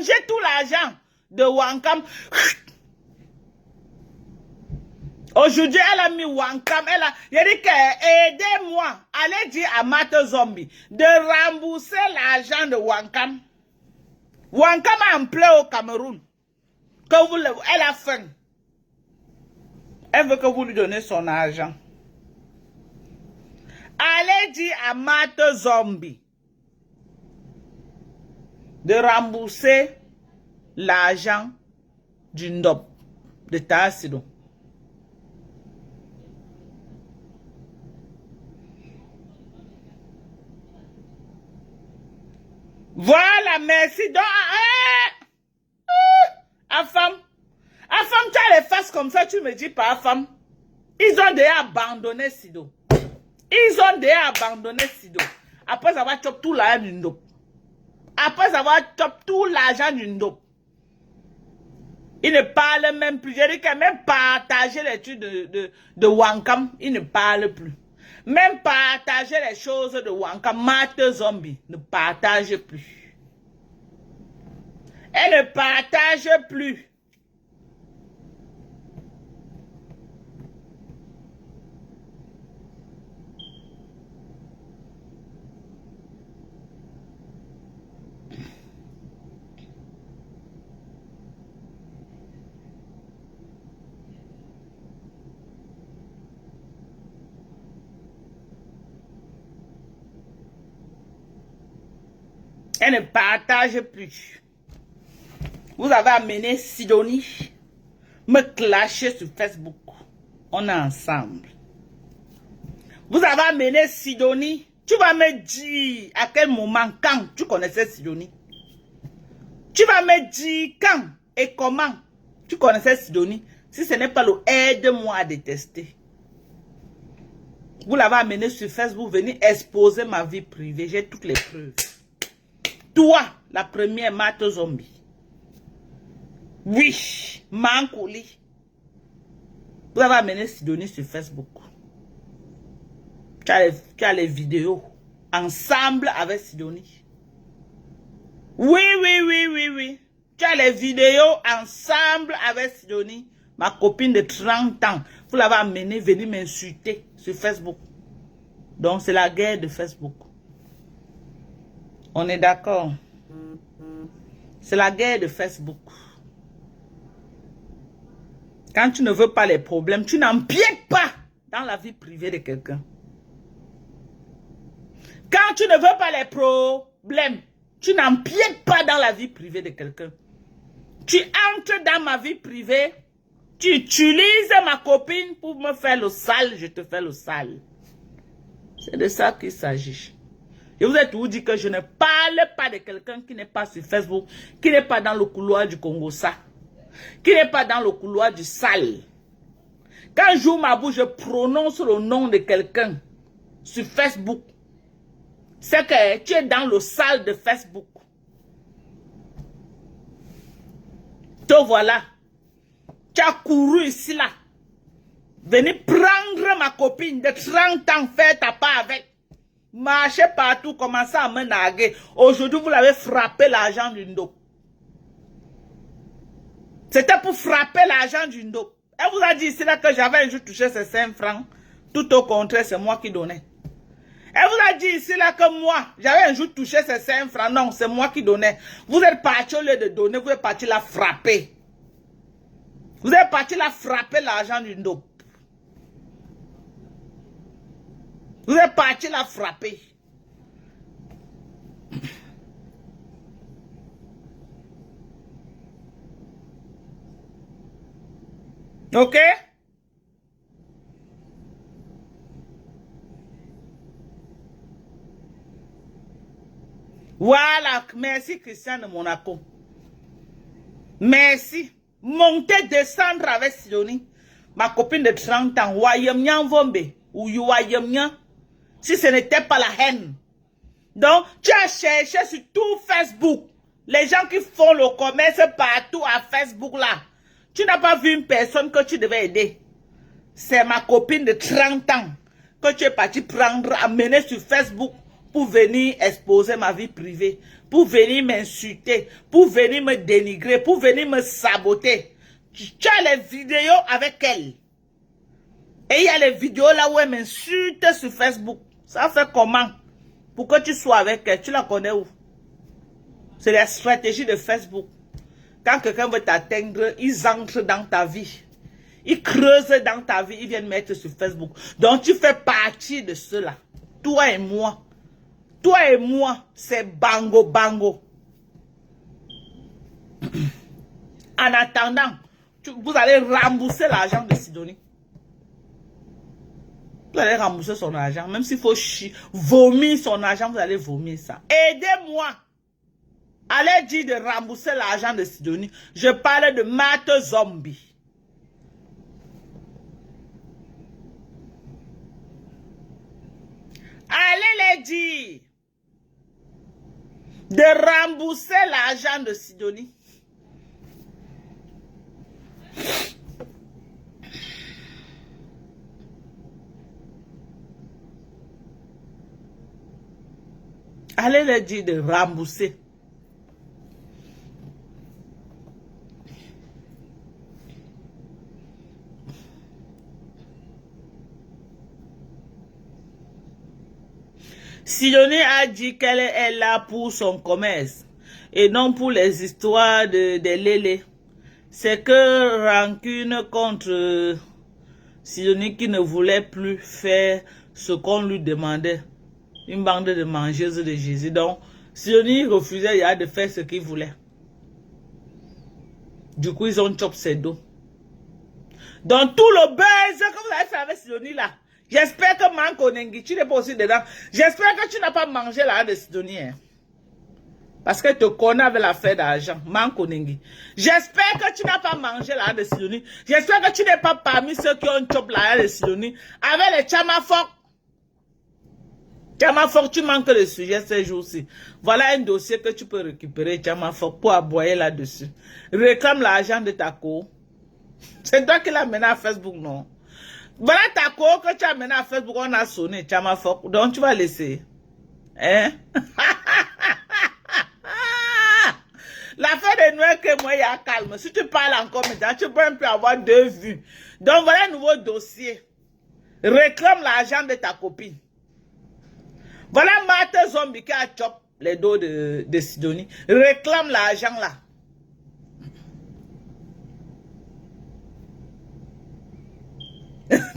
mangé tout l'argent de Wankam. Aujourd'hui, elle a mis Wankam, il a dit que aidez-moi, allez dire à Mate Zombie de rembourser l'argent de Wankam. Wankam a un play au Cameroun. Elle a faim. Elle veut que vous lui donnez son argent. Allez dire à Mate Zombie de rembourser l'argent du Ndop de Tassido. Voilà, merci. Donc, Afam, tu as les faces comme ça, tu me dis pas, Afam. Ils ont déjà abandonné Sido. Ils ont déjà abandonné Sido. Après avoir chopé tout l'argent du Ndop. Après avoir chopé tout l'argent du Ndop. Ils ne parlent même plus. J'ai dit que même partager l'étude de Wankam, ils ne parlent plus. Même partager les choses de Wankam, Mate Zombie ne partage plus. Elle ne partage plus. Elle ne partage plus. Vous avez amené Sidonie me clasher sur Facebook. On est ensemble. Vous avez amené Sidonie. Tu vas me dire à quel moment, quand tu connaissais Sidonie. Tu vas me dire quand et comment tu connaissais Sidonie. Si ce n'est pas le aide-moi à détester. Vous l'avez amené sur Facebook, venir exposer ma vie privée. J'ai toutes les preuves. Toi, la première Mate Zombie. Oui, Mankouli. Vous avez amené Sidonie sur Facebook. Tu as les vidéos ensemble avec Sidonie. Oui. Tu as les vidéos ensemble avec Sidonie, ma copine de 30 ans. Vous l'avez amené venir m'insulter sur Facebook. Donc c'est la guerre de Facebook. On est d'accord. C'est la guerre de Facebook. Quand tu ne veux pas les problèmes, tu n'empiètes pas dans la vie privée de quelqu'un. Quand tu ne veux pas les problèmes, tu n'empiètes pas dans la vie privée de quelqu'un. Tu entres dans ma vie privée, tu utilises ma copine pour me faire le sale, je te fais le sale. C'est de ça qu'il s'agit. Je vous ai toujours dit que je ne parle pas de quelqu'un qui n'est pas sur Facebook, qui n'est pas dans le couloir du Congo, ça. Qui n'est pas dans le couloir du sale. Quand j'ouvre ma bouche, je prononce le nom de quelqu'un sur Facebook. C'est que tu es dans le sale de Facebook. Te voilà. Tu as couru ici là. Venez prendre ma copine de 30 ans, faire ta part avec. Marchez partout, commencez à me narguer. Aujourd'hui, vous l'avez frappé l'argent du Ndop. C'était pour frapper l'argent du Ndop. Elle vous a dit ici là que j'avais un jour touché ces 5 francs. Tout au contraire, c'est moi qui donnais. Elle vous a dit ici là que moi, j'avais un jour touché ces 5 francs. Non, c'est moi qui donnais. Vous êtes parti au lieu de donner, vous êtes parti la frapper. Vous êtes parti la frapper l'argent du Ndop. Vous êtes parti la frapper. Ok? Voilà, merci Christian de Monaco. Merci. Monter, descendre avec Sidonie, ma copine de 30 ans, Wayemnyan Vombe, ou Wayemnyan, si ce n'était pas la haine. Donc, tu as cherché sur tout Facebook, les gens qui font le commerce partout à Facebook là. Tu n'as pas vu une personne que tu devais aider. C'est ma copine de 30 ans que tu es parti prendre, amener sur Facebook pour venir exposer ma vie privée, pour venir m'insulter, pour venir me dénigrer, pour venir me saboter. Tu as les vidéos avec elle. Et il y a les vidéos là où elle m'insulte sur Facebook. Ça fait comment? Pour que tu sois avec elle, tu la connais où? C'est la stratégie de Facebook. Quand quelqu'un veut t'atteindre, ils entrent dans ta vie. Ils creusent dans ta vie, ils viennent mettre sur Facebook. Donc tu fais partie de cela. Toi et moi. Toi et moi, c'est bango bango. En attendant, vous allez rembourser l'argent de Sidonie. Vous allez rembourser son argent. Même s'il faut vomir son argent, vous allez vomir ça. Aidez-moi. Allez dire de rembourser l'argent de Sidonie. Je parle de Matt Zombie. Allez les dire de rembourser l'argent de Sidonie. Allez les dire de rembourser. Sidonie a dit qu'elle est là pour son commerce et non pour les histoires des lélés. C'est que rancune contre Sidonie qui ne voulait plus faire ce qu'on lui demandait. Une bande de mangeuses de Jésus. Donc, Sidonie refusait de faire ce qu'il voulait. Du coup, ils ont chopé ses dos. Donc, tout le buzz que vous avez fait avec Sidonie là, j'espère que Manko Nengi, tu n'es pas aussi dedans. J'espère que tu n'as pas mangé l'argent de Sidonie. Hein. Parce que tu connais avec l'affaire d'argent. Manko Nengi. J'espère que tu n'as pas mangé l'argent de Sidonie. J'espère que tu n'es pas parmi ceux qui ont chopé l'argent de Sidonie. Avec les Chamafok. Chamafok, tu manques le sujet ces jours-ci. Voilà un dossier que tu peux récupérer, Chamafok, pour aboyer là-dessus. Réclame l'argent de ta co. C'est toi qui l'as mené à Facebook, non? Voilà ta co que tu as mené à Facebook, on a sonné, Chamafok. Donc tu vas laisser. Hein? L'affaire de Noël que moi, il y a calme. Si tu parles encore maintenant, tu peux un peu avoir 2 vues. Donc voilà un nouveau dossier. Réclame l'argent de ta copine. Voilà Matt Zombie qui a chopé les dos de Sidonie. Réclame l'argent là.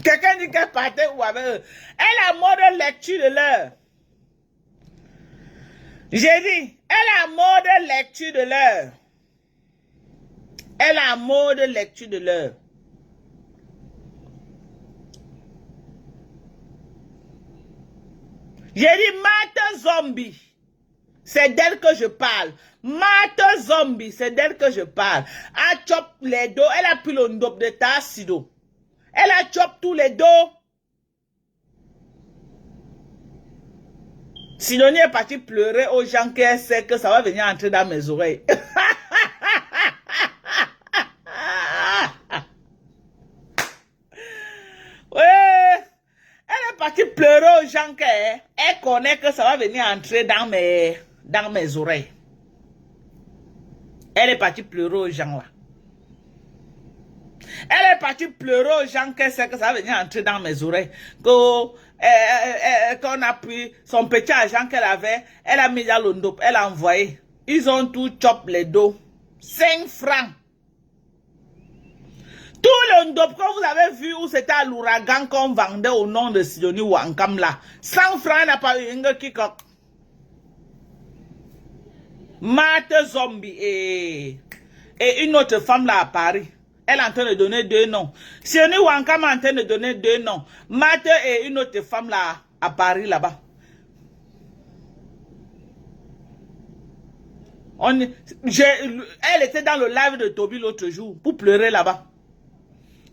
Quelqu'un dit qu'elle partait ou avec eux. Elle a mort de lecture de l'heure. J'ai dit, elle a mort de lecture de l'heure. Elle a mort de lecture de l'heure. J'ai dit, Matt Zombie. C'est d'elle que je parle. Matt Zombie, c'est d'elle que je parle. Elle chope les dos. Elle a pris le ndop de ta sido. Elle a chope tous les dos. Sidonie est partie pleurer aux gens qu'elle sait que ça va venir entrer dans mes oreilles. Ouais. Elle est partie pleurer aux gens qu'elle connaît que ça va venir entrer dans mes oreilles. Elle est partie pleurer aux gens là. Elle est partie pleurer aux gens qu'elle sait que ça va venir entrer dans mes oreilles. Qu'on a pris son petit argent qu'elle avait, elle a mis dans l'ondop, elle a envoyé. Ils ont tout chop les dos. 5 francs. Tout l'ondop que vous avez vu où c'était à l'ouragan qu'on vendait au nom de Sidonie Wankam là. 100 francs, elle n'a pas eu un kikok. Matt Zombie et une autre femme là à Paris. Elle est en train de donner 2 noms. Sidonie Wankam est en train de donner 2 noms. Matt et une autre femme là à Paris là-bas. Elle était dans le live de Toby l'autre jour pour pleurer là-bas.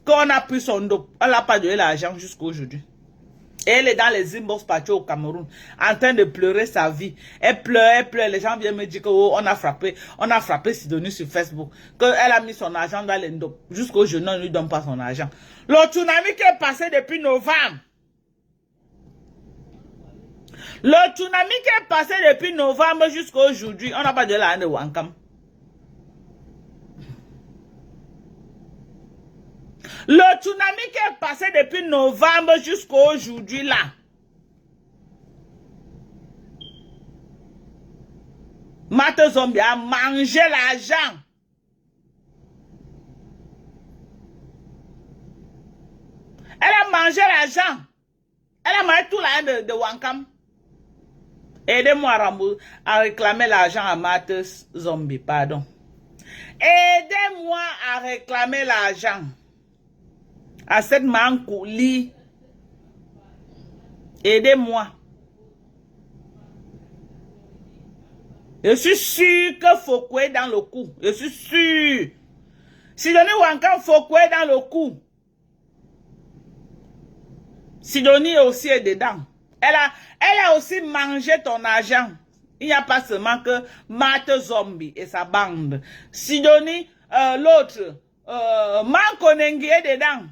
Quand on a pris son dos, elle n'a pas donné l'argent jusqu'à aujourd'hui. Et elle est dans les inbox parties au Cameroun, en train de pleurer sa vie. Elle pleure. Les gens viennent me dire qu'on a frappé Sidonie sur Facebook. Qu'elle a mis son argent dans les dos. Jusqu'aujourd'hui, on ne lui donne pas son argent. Le tsunami qui est passé depuis novembre. Le tsunami qui est passé depuis novembre jusqu'à aujourd'hui, on n'a pas de la haine de Wankam. Le tsunami qui est passé depuis novembre jusqu'à aujourd'hui là. Mate Zombie a mangé l'argent. Elle a mangé l'argent. Elle a mangé tout l'argent de Wankam. Aidez-moi à réclamer l'argent à Mate Zombie, pardon. Aidez-moi à réclamer l'argent à cette mancouli. Aidez-moi. Je suis sûr que Foucault est dans le coup. Je suis sûr. Sidonie Wankam, Foucault est dans le coup. Sidonie aussi est dedans. Elle a aussi mangé ton argent. Il n'y a pas seulement que Mate Zombie et sa bande. Sidonie, l'autre, Mankonengi est dedans.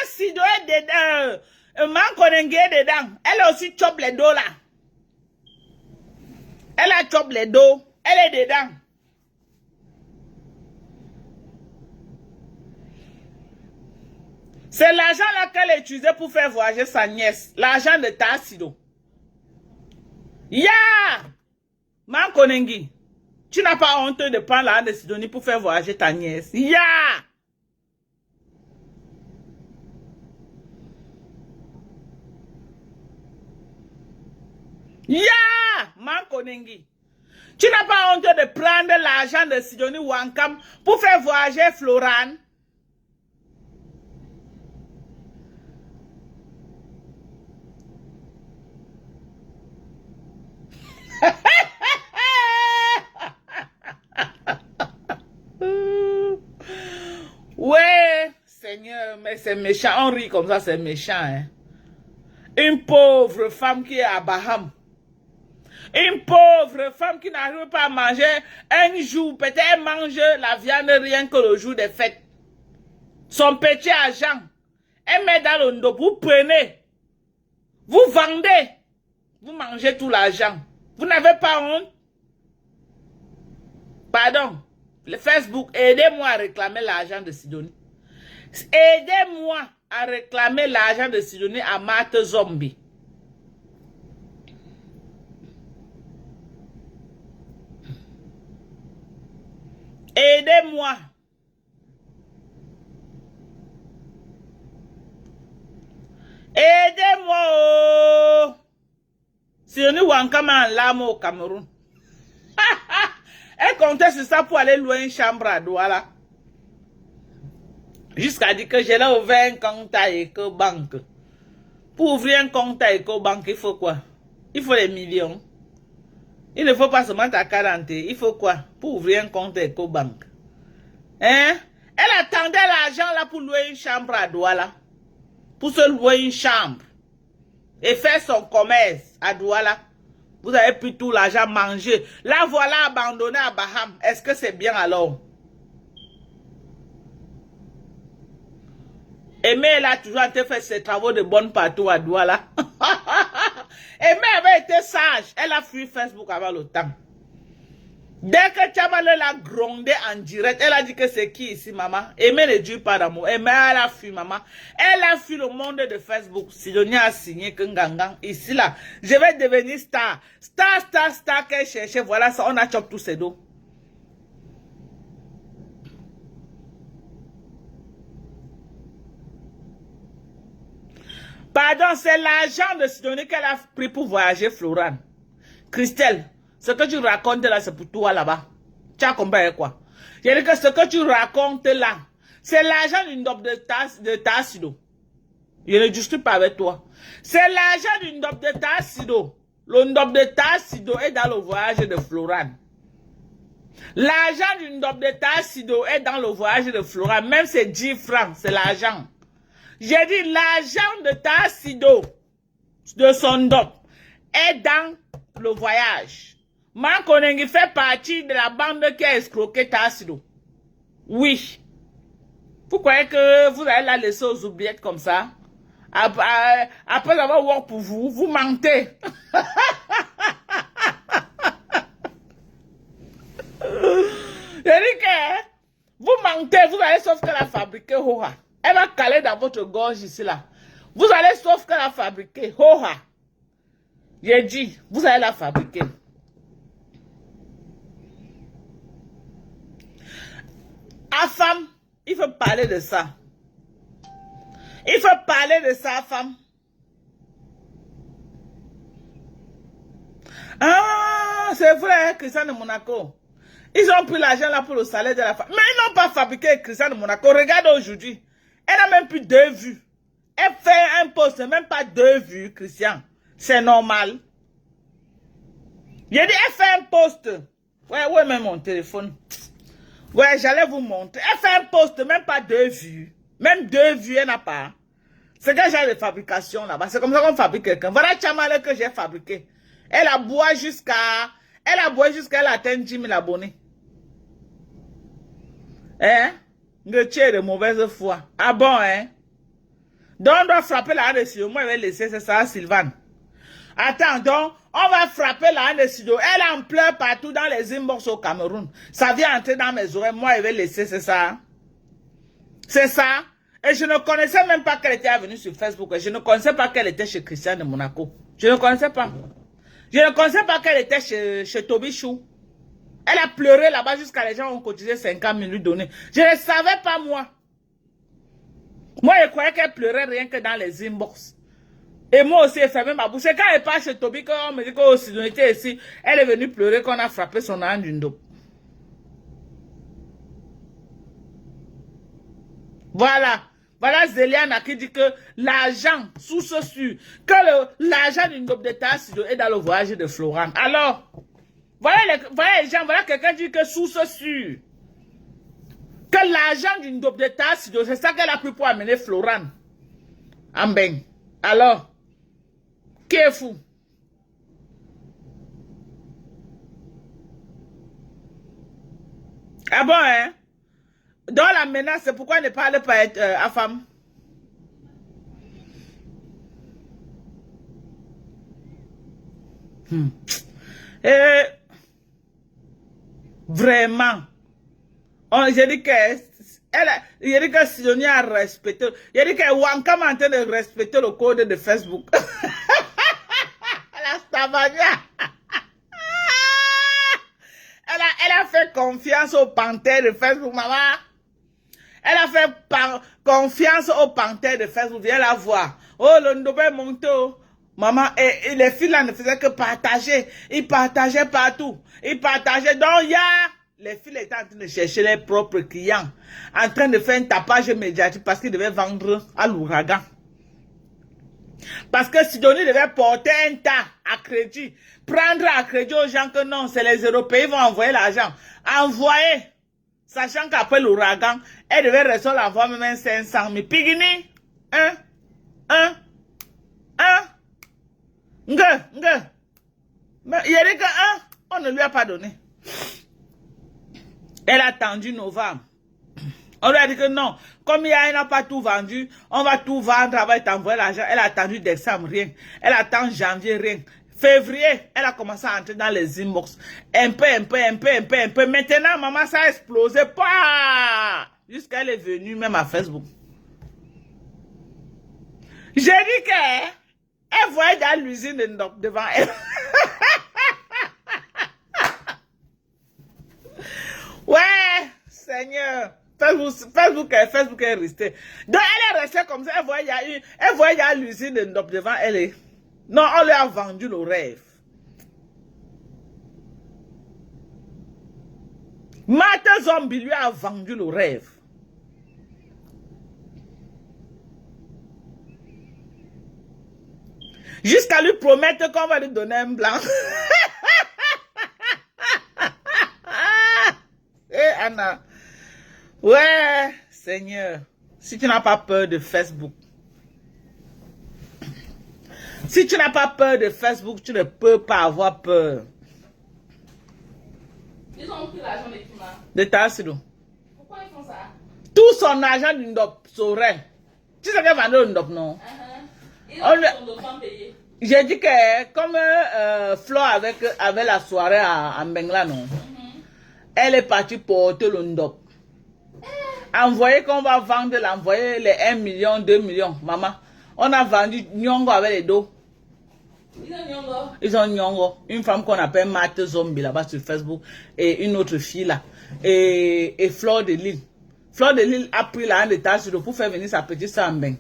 Sido est dedans. Mankonengi est dedans. Elle a aussi chop les dos là. Elle a chop les dos. Elle est dedans. C'est l'argent là qu'elle utilisait pour faire voyager sa nièce. L'argent de Tassido. Ya! Mankonengi. Tu n'as pas honte de prendre l'argent de Sidonie pour faire voyager ta nièce. Ya! Ya! Mankonengi. Tu n'as pas honte de prendre l'argent de Sidonie Wankam pour faire voyager Florane? Ouais, Seigneur, mais c'est méchant. On rit comme ça, c'est méchant. Hein? Une pauvre femme qui est à Baham. Une pauvre femme qui n'arrive pas à manger un jour. Peut-être elle mange la viande rien que le jour des fêtes. Son petit argent. Elle met dans le dos. Vous prenez. Vous vendez. Vous mangez tout l'argent. Vous n'avez pas honte? Pardon. Le Facebook, aidez-moi à réclamer l'argent de Sidonie. Aidez-moi à réclamer l'argent de Sidonie à Mate Zombie. Aidez-moi. Aidez-moi. Oh. Sidonie Wankama en larmes au Cameroun. Elle comptait sur ça pour aller louer une chambre à Douala. Jusqu'à dire que j'ai là ouvert un compte à EcoBank. Pour ouvrir un compte à EcoBank, il faut quoi? Il faut les millions. Il ne faut pas seulement ta carte. Il faut quoi? Pour ouvrir un compte à EcoBank. Hein? Elle attendait l'argent là pour louer une chambre à Douala. Pour se louer une chambre. Et faire son commerce à Douala. Vous avez pris tout l'argent mangé. Là, voilà abandonné à Baham. Est-ce que c'est bien alors? Aimé, elle a toujours fait ses travaux de bonne partout à Douala. Aimé avait été sage. Elle a fui Facebook avant le temps. Dès que Tchamalé l'a grondé en direct, elle a dit que c'est qui ici, maman? Aimé ne dure pas d'amour. Aimé, elle a fui, maman. Elle a fui le monde de Facebook. Sidonie a signé que Ngangang. Ici, là, je vais devenir star. Star qu'elle cherchait. Voilà ça, on a chopé tous ses dos. Pardon, c'est l'argent de Sidonie qu'elle a pris pour voyager Florane. Christelle, ce que tu racontes là, c'est pour toi là-bas. Tu as compris quoi? J'ai dit que ce que tu racontes là, c'est l'argent d'une dope de Tassido. Je ne discute pas avec toi. C'est l'argent d'une dope de Tassido. Le dope de Tassido est dans le voyage de Florane. L'argent d'une dope de Tassido est dans le voyage de Florane. Même c'est 10 francs, c'est l'argent. J'ai dit l'argent de Tassido, de son dope, est dans le voyage. Mankonengi fait partie de la bande qui a escroqué Tassido. Oui. Vous croyez que vous allez la laisser aux oubliettes comme ça? Après avoir work pour vous, vous mentez. Je dis que vous mentez, vous allez sauf que la fabriquer, hoha. Elle va caler dans votre gorge ici là. Vous allez sauf que la fabriquer, hoha. J'ai dit, vous allez la fabriquer. À femme, il faut parler de ça. Il faut parler de ça, femme. Ah, c'est vrai, Christian de Monaco. Ils ont pris l'argent là pour le salaire de la femme. Mais ils n'ont pas fabriqué Christian de Monaco. Regarde aujourd'hui. Elle n'a même plus 2 vues. Elle fait un post, même pas 2 vues, Christian. C'est normal. J'ai dit, elle fait un post. Ouais, même mon téléphone. Ouais, j'allais vous montrer. Elle fait un post, même pas 2 vues. Même 2 vues, elle n'a pas. C'est que j'ai de fabrication là-bas. C'est comme ça qu'on fabrique quelqu'un. Voilà Chamale que j'ai fabriqué. Elle a boit jusqu'à... Elle a boit jusqu'à elle atteint 10 000 abonnés. Hein? De tiers de mauvaise foi. Ah bon, hein? Donc, on doit frapper la hand de studio. Moi, je vais laisser, c'est ça, Sylvane. Attends, donc, on va frapper la hand de studio. Elle en pleure partout dans les inbox au Cameroun. Ça vient entrer dans mes oreilles. Moi, je vais laisser, c'est ça. C'est ça. Et je ne connaissais même pas qu'elle était venue sur Facebook. Et je ne connaissais pas qu'elle était chez Christian de Monaco. Je ne connaissais pas. Je ne connaissais pas qu'elle était chez Toby Chou. Elle a pleuré là-bas jusqu'à les gens ont cotisé 50 000 lui donner. Je ne savais pas, moi. Moi, je croyais qu'elle pleurait rien que dans les inbox. Et moi aussi, elle fermait ma bouche. C'est quand elle part chez Toby, quand on me dit qu'au on était ici, elle est venue pleurer qu'on a frappé son âne d'une dope. Voilà. Voilà Zéliana qui dit que l'argent, sous ce sûr, que l'argent d'une dope d'État est dans le voyage de Florent. Alors, voilà les gens, voilà quelqu'un dit que sous ce sûr, que l'argent d'une dope d'État, c'est ça qu'elle a pris pour amener Florent en bain. Alors, qui est fou? Ah bon, hein? Dans la menace, c'est pourquoi elle ne parle pas à femme. Et vraiment, j'ai dit que j'ai dit que Sidonie a respecté. J'ai dit que Wankam est en train de respecter le code de Facebook. La Stavania. Elle a fait confiance au panthère de Facebook, maman. Elle a fait confiance au panthère de Facebook. Viens la voir. Oh, le Ndobé Monto. Maman, et les filles là ne faisaient que partager. Ils partageaient partout. Ils partageaient. Donc, les filles étaient en train de chercher leurs propres clients. En train de faire un tapage médiatique parce qu'ils devaient vendre à l'ouragan. Parce que Sidonie devait porter un tas à crédit. Prendre à crédit aux gens que non, c'est les Européens qui vont envoyer l'argent. Envoyer. Sachant qu'après l'ouragan, elle devait recevoir l'envoi même 500 000. Pigini. Mais il y a des cas, on ne lui a pas donné. Elle a attendu novembre. On lui a dit que non, comme elle n'a pas tout vendu, on va tout vendre, elle va t'envoyer l'argent. Elle a attendu décembre, rien. Elle attend janvier, rien. Février, elle a commencé à entrer dans les inbox. Un peu. Maintenant, maman, ça a explosé. Jusqu'à elle est venue même à Facebook. J'ai dit qu'elle voyait dans l'usine devant elle. Ouais, Seigneur. Facebook est resté. Donc, elle est restée comme ça. Elle voyait l'usine devant elle. Non, on lui a vendu le rêve. Martha Zombie lui a vendu le rêve. Jusqu'à lui promettre qu'on va lui donner un blanc. Anna. Ouais, Seigneur. Si tu n'as pas peur de Facebook. Si tu n'as pas peur de Facebook, tu ne peux pas avoir peur. Ils ont pris l'argent de Kima. De Tassido. Pourquoi ils font ça? Tout son argent du Ndop Sorel. Tu sais qu'elle vendait au Ndop, non? Ils ont son enfant payé. J'ai dit que comme Flo avec la soirée à Mbengla, non? Elle est partie porter le Ndop. Envoyer qu'on va vendre, l'envoyer les 1 million, 2 millions. Maman, on a vendu Nyongo avec les dos. Ils ont Nyongo. Ils ont Nyongo. Une femme qu'on appelle Mate Zombie là-bas sur Facebook. Et une autre fille là. Et Fleur de Lille. Fleur de Lille a pris la hand de Tassido pour faire venir sa petite sœur en Mbeng.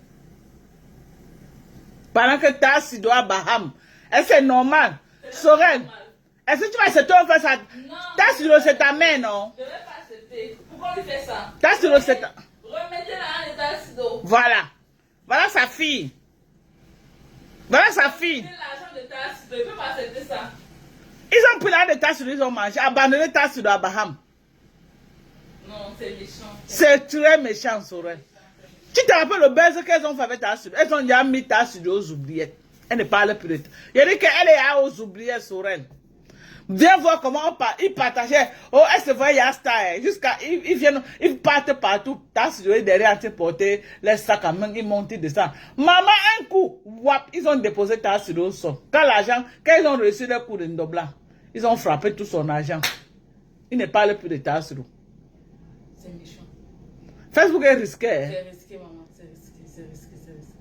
Pendant que Tassido à Baham. Est-ce que c'est normal? Sorel, est-ce que tu vas accepter de faire ça? Non. Tassido, c'est ta mère, non? Je ne vais pas accepter. Pourquoi on lui fait ça? Tassido, c'est ta... Remettez la hand de Tassido. Voilà. Voilà sa fille. Voilà sa fille. Remettez l'argent de Tassido. Il ne peut pas accepter ça. Ils ont pris la de Tassido, ils ont mangé. Abandonné Tassido à Baham. Non, c'est méchant. C'est très méchant, Sorel. Tu te rappelles le buzz qu'elles ont fait avec Tassido? Elles ont déjà mis Tassido aux oubliettes. Elle ne parle plus de ça. Il a dit qu'elle est aux oubliettes, Sorel. Viens voir comment ils partageaient. Oh, elle se voit Yasta. Jusqu'à. Ils partent partout. Tassido est derrière en train de porter les sacs à main. Ils montent, ils descendent. Maman, un coup, wap, ils ont déposé Tassido au sol. Quand ils ont reçu le coup de Ndobla, ils ont frappé tout son argent. Ils ne parlent plus de Tassido. C'est méchant. Facebook est risqué. C'est risqué, maman. C'est risqué, c'est risqué, c'est risqué.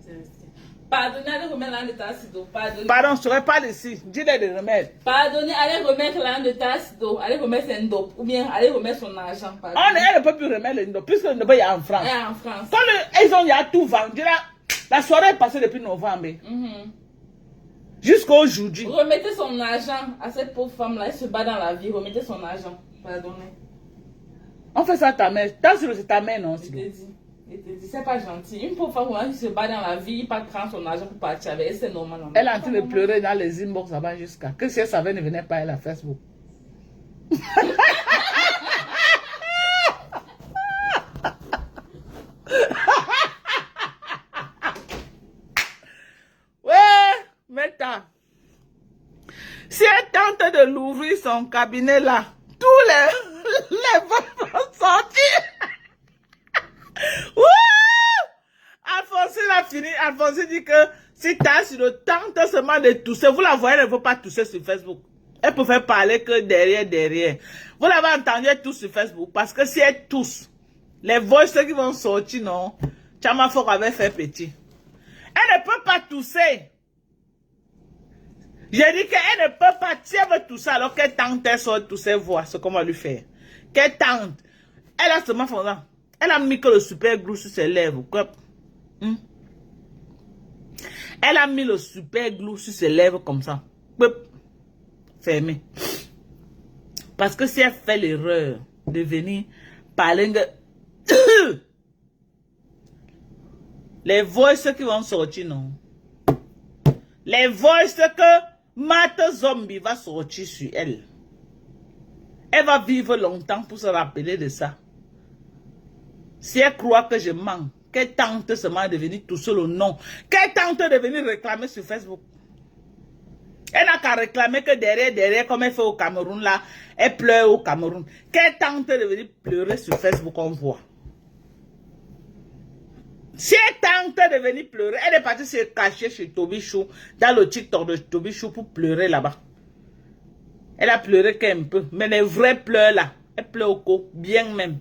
C'est risqué. Pardonnez, allez remettre la hand de Tassido. Pardonnez. Pardon, je ne serai pas ici. Dis-les de remède. Pardonnez, allez remettre la hand de Tassido. Allez remettre son Ndop. Ou bien allez remettre son argent. Elle ne peut plus remettre le Ndop, puisque le Ndop est en France. Elle est en France. Quand ils ont y a tout vendu, la soirée est passée depuis novembre. Jusqu'à aujourd'hui. Remettez son argent à cette pauvre femme-là. Elle se bat dans la vie. Remettez son argent. Pardonnez. On fait ça à ta mère. Tassido, c'est ta mère, non? Je te dis. Je te dis, c'est pas gentil. Une pauvre femme qui se bat dans la vie, il part prendre son argent pour partir avec elle. C'est normal. Elle est en train de pleurer dans les inbox là-bas jusqu'à. Que si elle savait, ne venait pas à la Facebook. Ouais, Meta. Si elle tente de l'ouvrir son cabinet là, tous les votes vont sortir. Wouh! Alphonsine a fini. Alphonsine dit que si Tassido tente seulement de tousser, vous la voyez, elle ne veut pas tousser sur Facebook. Elle peut faire parler que derrière. Vous l'avez entendu, elle tousse sur Facebook. Parce que si elle tousse, les voices qui vont sortir, non, Chama Fok avait fait petit. Elle ne peut pas tousser. J'ai dit qu'elle ne peut pas, si elle veut tousser, alors qu'elle tente, elle sort tousser, voir ce qu'on va lui faire. Qu'elle tente. Elle a seulement fait ça. Elle a mis que le super glue sur ses lèvres. Elle a mis le super glue sur ses lèvres comme ça. Fermé. Parce que si elle fait l'erreur de venir parler, les voices qui vont sortir, non. Les voices que Mate Zombie va sortir sur elle. Elle va vivre longtemps pour se rappeler de ça. Si elle croit que je mens, qu'elle tente seulement de venir toucher le nom, qu'elle tente de venir réclamer sur Facebook. Elle n'a qu'à réclamer que derrière, comme elle fait au Cameroun là, elle pleure au Cameroun. Qu'elle tente de venir pleurer sur Facebook, on voit. Si elle tente de venir pleurer, elle est partie se cacher chez Toby Chou, dans le TikTok de Toby Chou pour pleurer là-bas. Elle a pleuré qu'un peu, mais les vrais pleurs là, elle pleure au co, bien même.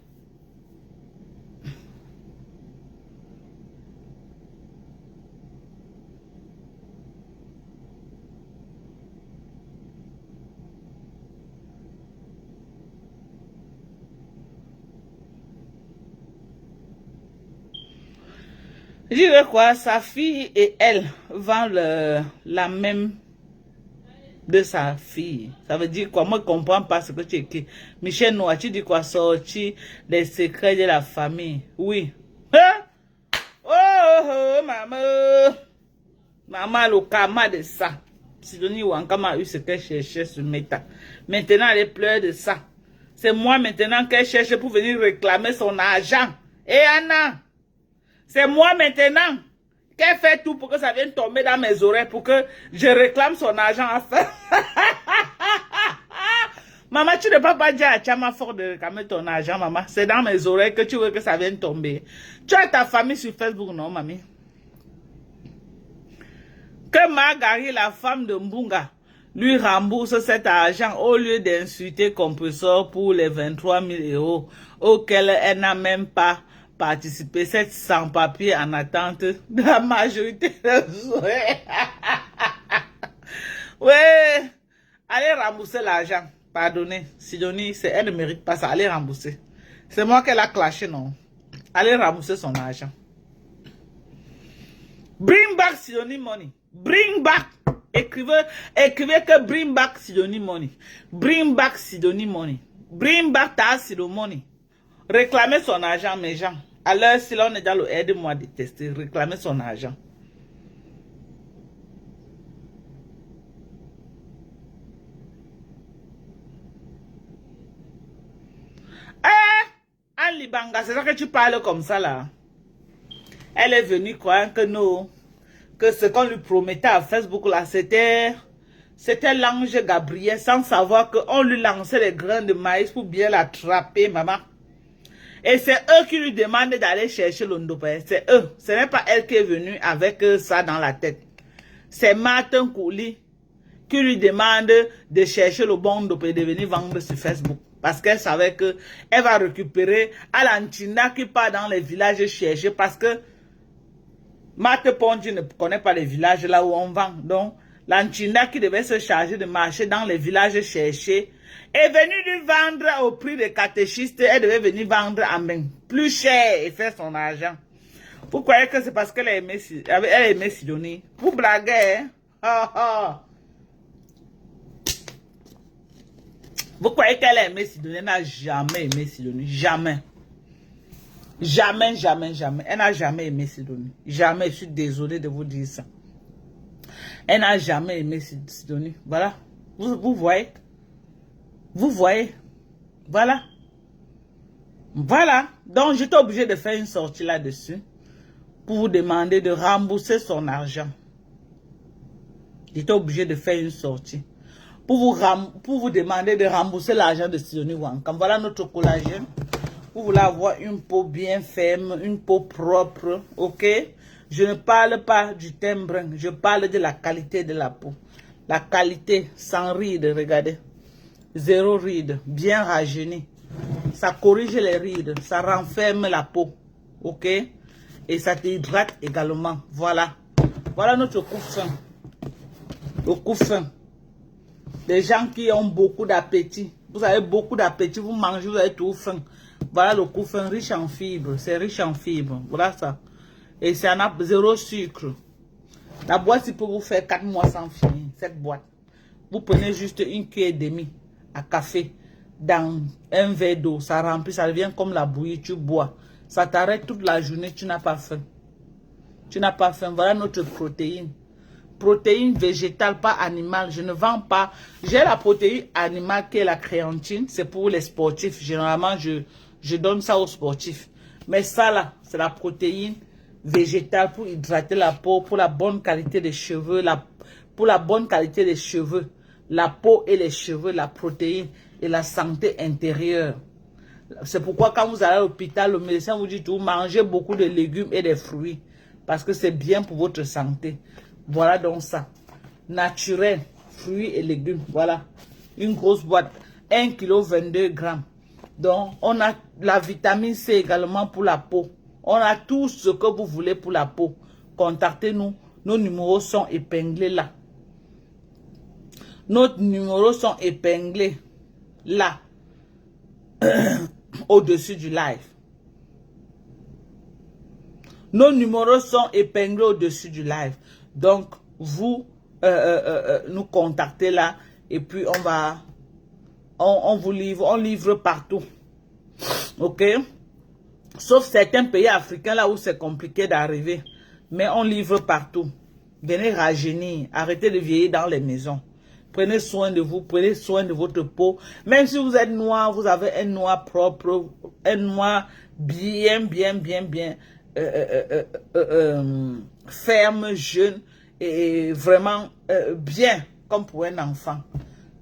Je dirais quoi, sa fille et elle vendent la même de sa fille. Ça veut dire quoi? Moi, je ne comprends pas ce que tu écris. Michel Noah, tu dis quoi? Sortir les secrets de la famille. Oui. Hein? Oh, maman. Maman, le karma de ça. Sidonie Wankama a eu ce qu'elle cherchait sur Meta. Maintenant, elle pleure de ça. C'est moi maintenant qu'elle cherche pour venir réclamer son argent. Et Anna, c'est moi maintenant qu'elle fait tout pour que ça vienne tomber dans mes oreilles, pour que je réclame son argent à faire. Maman, tu ne peux pas dire à Chama fort de réclamer ton argent, maman. C'est dans mes oreilles que tu veux que ça vienne tomber. Tu as ta famille sur Facebook, non, mamie? Que Margaret, la femme de Mbunga, lui rembourse cet argent au lieu d'insulter Compressor pour les 23 000 € auxquels elle n'a même pas participé. Cette sans-papier en attente de la majorité des oreilles. Ouais, allez rembourser l'argent. Pardonnez, Sidonie, elle ne mérite pas ça. Allez rembourser. C'est moi qu'elle a clashé, non? Allez rembourser son argent. Bring back Sidonie money. Bring back. Écrivez que bring back Sidonie money. Bring back Sidonie money. Bring back ta Sidonie money. Réclamez son argent, mes gens. Alors, si l'on est dans le aide-moi à détester, réclamez son argent. Anne Libanga, c'est ça que tu parles comme ça là. Elle est venue croire que non, que ce qu'on lui promettait à Facebook là, c'était l'ange Gabriel, sans savoir qu'on lui lançait les grains de maïs pour bien l'attraper, maman. Et c'est eux qui lui demandent d'aller chercher l'ondopé. C'est eux. Ce n'est pas elle qui est venue avec ça dans la tête. C'est Martin Kouli qui lui demande de chercher le bon ondopé et de venir vendre sur Facebook. Parce qu'elle savait qu'elle va récupérer à l'Antina qui part dans les villages chercher. Parce que Marthe Ponji ne connaît pas les villages là où on vend. Donc, l'Antina qui devait se charger de marcher dans les villages chercher est venue lui vendre au prix des catéchistes. Elle devait venir vendre à main plus cher et faire son argent. Vous croyez que c'est parce qu'elle aimait Sidonie? Vous blaguez, hein? Vous croyez qu'elle a aimé Sidonie? Elle n'a jamais aimé Sidonie. Jamais. Jamais, jamais, jamais. Elle n'a jamais aimé Sidonie. Jamais. Je suis désolé de vous dire ça. Elle n'a jamais aimé Sidonie. Voilà. Vous voyez? Vous voyez? Voilà. Voilà. Donc, j'étais obligé de faire une sortie là-dessus pour vous demander de rembourser son argent. J'étais obligé de faire une sortie pour vous demander de rembourser l'argent de Sidonie Wankam. Voilà notre collagène. Vous voulez avoir une peau bien ferme, une peau propre, ok? Je ne parle pas du teint brun, je parle de la qualité de la peau. La qualité sans rides, regardez. Zéro ride, bien rajeuni. Ça corrige les rides, ça renferme la peau, ok? Et ça t'hydrate également, voilà. Voilà notre coup fin. Le coup fin. Des gens qui ont beaucoup d'appétit. Vous avez beaucoup d'appétit, vous mangez, vous avez tout faim. Voilà le coup fin riche en fibres. C'est riche en fibres. Voilà ça. Et ça n'a zéro sucre. La boîte, il peut vous faire 4 mois sans finir. Cette boîte. Vous prenez juste une cuillère et demie à café dans un verre d'eau. Ça remplit, ça devient comme la bouillie. Tu bois. Ça t'arrête toute la journée. Tu n'as pas faim. Tu n'as pas faim. Voilà notre protéine. Protéine végétale, pas animale. Je ne vends pas. J'ai la protéine animale qui est la créatine. C'est pour les sportifs. Généralement, je donne ça aux sportifs. Mais ça là, c'est la protéine végétale pour hydrater la peau, pour la bonne qualité des cheveux, pour la bonne qualité des cheveux, la peau et les cheveux, la protéine et la santé intérieure. C'est pourquoi quand vous allez à l'hôpital, le médecin vous dit vous mangez beaucoup de légumes et des fruits. Parce que c'est bien pour votre santé. Voilà donc ça. Naturel, fruits et légumes. Voilà. Une grosse boîte. 1 kg 22 grammes. Donc, on a la vitamine C également pour la peau. On a tout ce que vous voulez pour la peau. Contactez-nous. Nos numéros sont épinglés là. Nos numéros sont épinglés là. Au-dessus du live. Nos numéros sont épinglés au-dessus du live. Donc, vous nous contactez là et puis on vous livre, on livre partout. Ok? Sauf certains pays africains là où c'est compliqué d'arriver. Mais on livre partout. Venez rajeunir, arrêtez de vieillir dans les maisons. Prenez soin de vous, prenez soin de votre peau. Même si vous êtes noir, vous avez un noir propre, un noir bien ferme, jeune et vraiment bien, comme pour un enfant.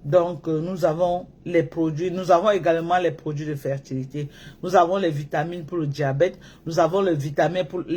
Donc, nous avons les produits, nous avons également les produits de fertilité. Nous avons les vitamines pour le diabète. Nous avons les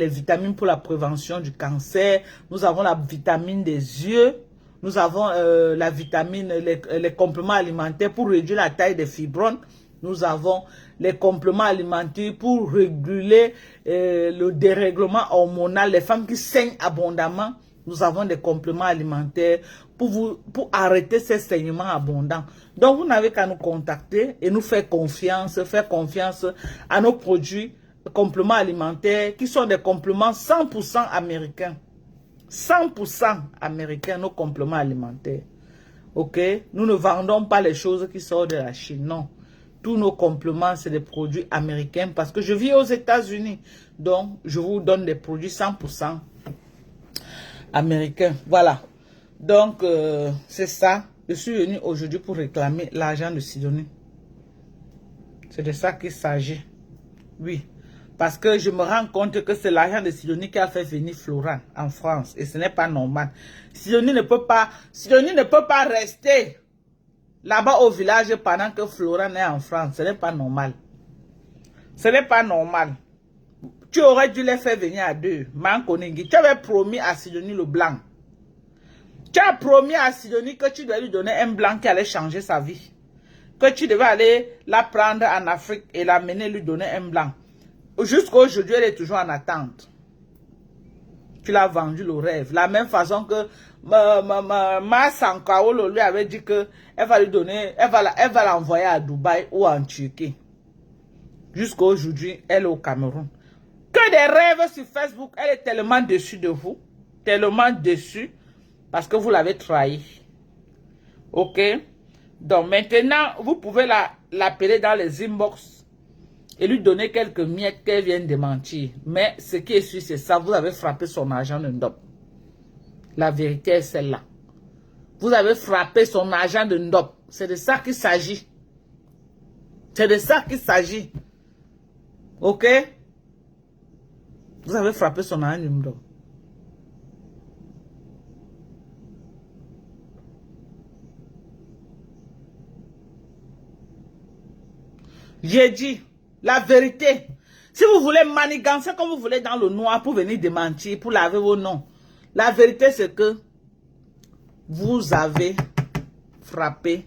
vitamines pour la prévention du cancer. Nous avons la vitamine des yeux. Nous avons la vitamine, les compléments alimentaires pour réduire la taille des fibromes. Nous avons les compléments alimentaires pour réguler le dérèglement hormonal. Les femmes qui saignent abondamment, nous avons des compléments alimentaires pour arrêter ces saignements abondants. Donc, vous n'avez qu'à nous contacter et nous faire confiance à nos produits, compléments alimentaires qui sont des compléments 100% américains. 100% américains, nos compléments alimentaires. Ok? Nous ne vendons pas les choses qui sortent de la Chine, non. Tous nos compléments, c'est des produits américains parce que je vis aux États-Unis. Donc, je vous donne des produits 100% américains. Voilà. Donc, c'est ça. Je suis venu aujourd'hui pour réclamer l'argent de Sidonie. C'est de ça qu'il s'agit. Oui. Parce que je me rends compte que c'est l'argent de Sidonie qui a fait venir Florent en France. Et ce n'est pas normal. Sidonie ne peut pas rester là-bas au village pendant que Florent est en France. Ce n'est pas normal. Ce n'est pas normal. Tu aurais dû les faire venir à deux. Mankoningui, tu avais promis à Sidonie le blanc. Tu as promis à Sidonie que tu devais lui donner un blanc qui allait changer sa vie. Que tu devais aller la prendre en Afrique et l'amener lui donner un blanc. Jusqu'à aujourd'hui, elle est toujours en attente. Tu l'as vendu le rêve. La même façon que Ma Sankaolo lui avait dit que elle va lui donner, elle va l'envoyer à Dubaï ou en Turquie. Jusqu'à aujourd'hui, elle est au Cameroun. Que des rêves sur Facebook. Elle est tellement déçue de vous. Tellement déçue. Parce que vous l'avez trahi. Ok? Donc maintenant, vous pouvez l'appeler dans les inbox et lui donner quelques miettes qu'elle vient de mentir. Mais ce qui est sûr, c'est ça. Vous avez frappé son argent de Ndop. La vérité est celle-là. Vous avez frappé son argent de Ndop. C'est de ça qu'il s'agit. C'est de ça qu'il s'agit. Ok? Vous avez frappé son argent de Ndop. J'ai dit la vérité. Si vous voulez manigancer comme vous voulez dans le noir pour venir démentir, pour laver vos noms, la vérité c'est que vous avez frappé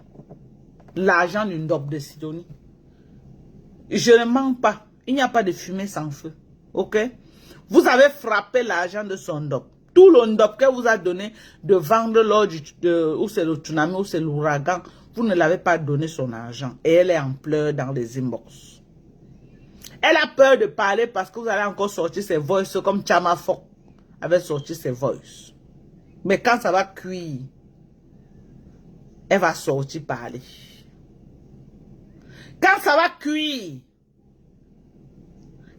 l'argent d'une Ndop de Sidonie. Je ne mens pas. Il n'y a pas de fumée sans feu. Ok? Vous avez frappé l'argent de son Ndop. Tout le Ndop qu'elle vous a donné de vendre lors où c'est le tsunami, où c'est l'ouragan, vous ne l'avez pas donné son argent. Et elle est en pleurs dans les inbox. Elle a peur de parler parce que vous allez encore sortir ses voices comme Chama Fok avait sorti ses voices. Mais quand ça va cuire, elle va sortir parler. Quand ça va cuire,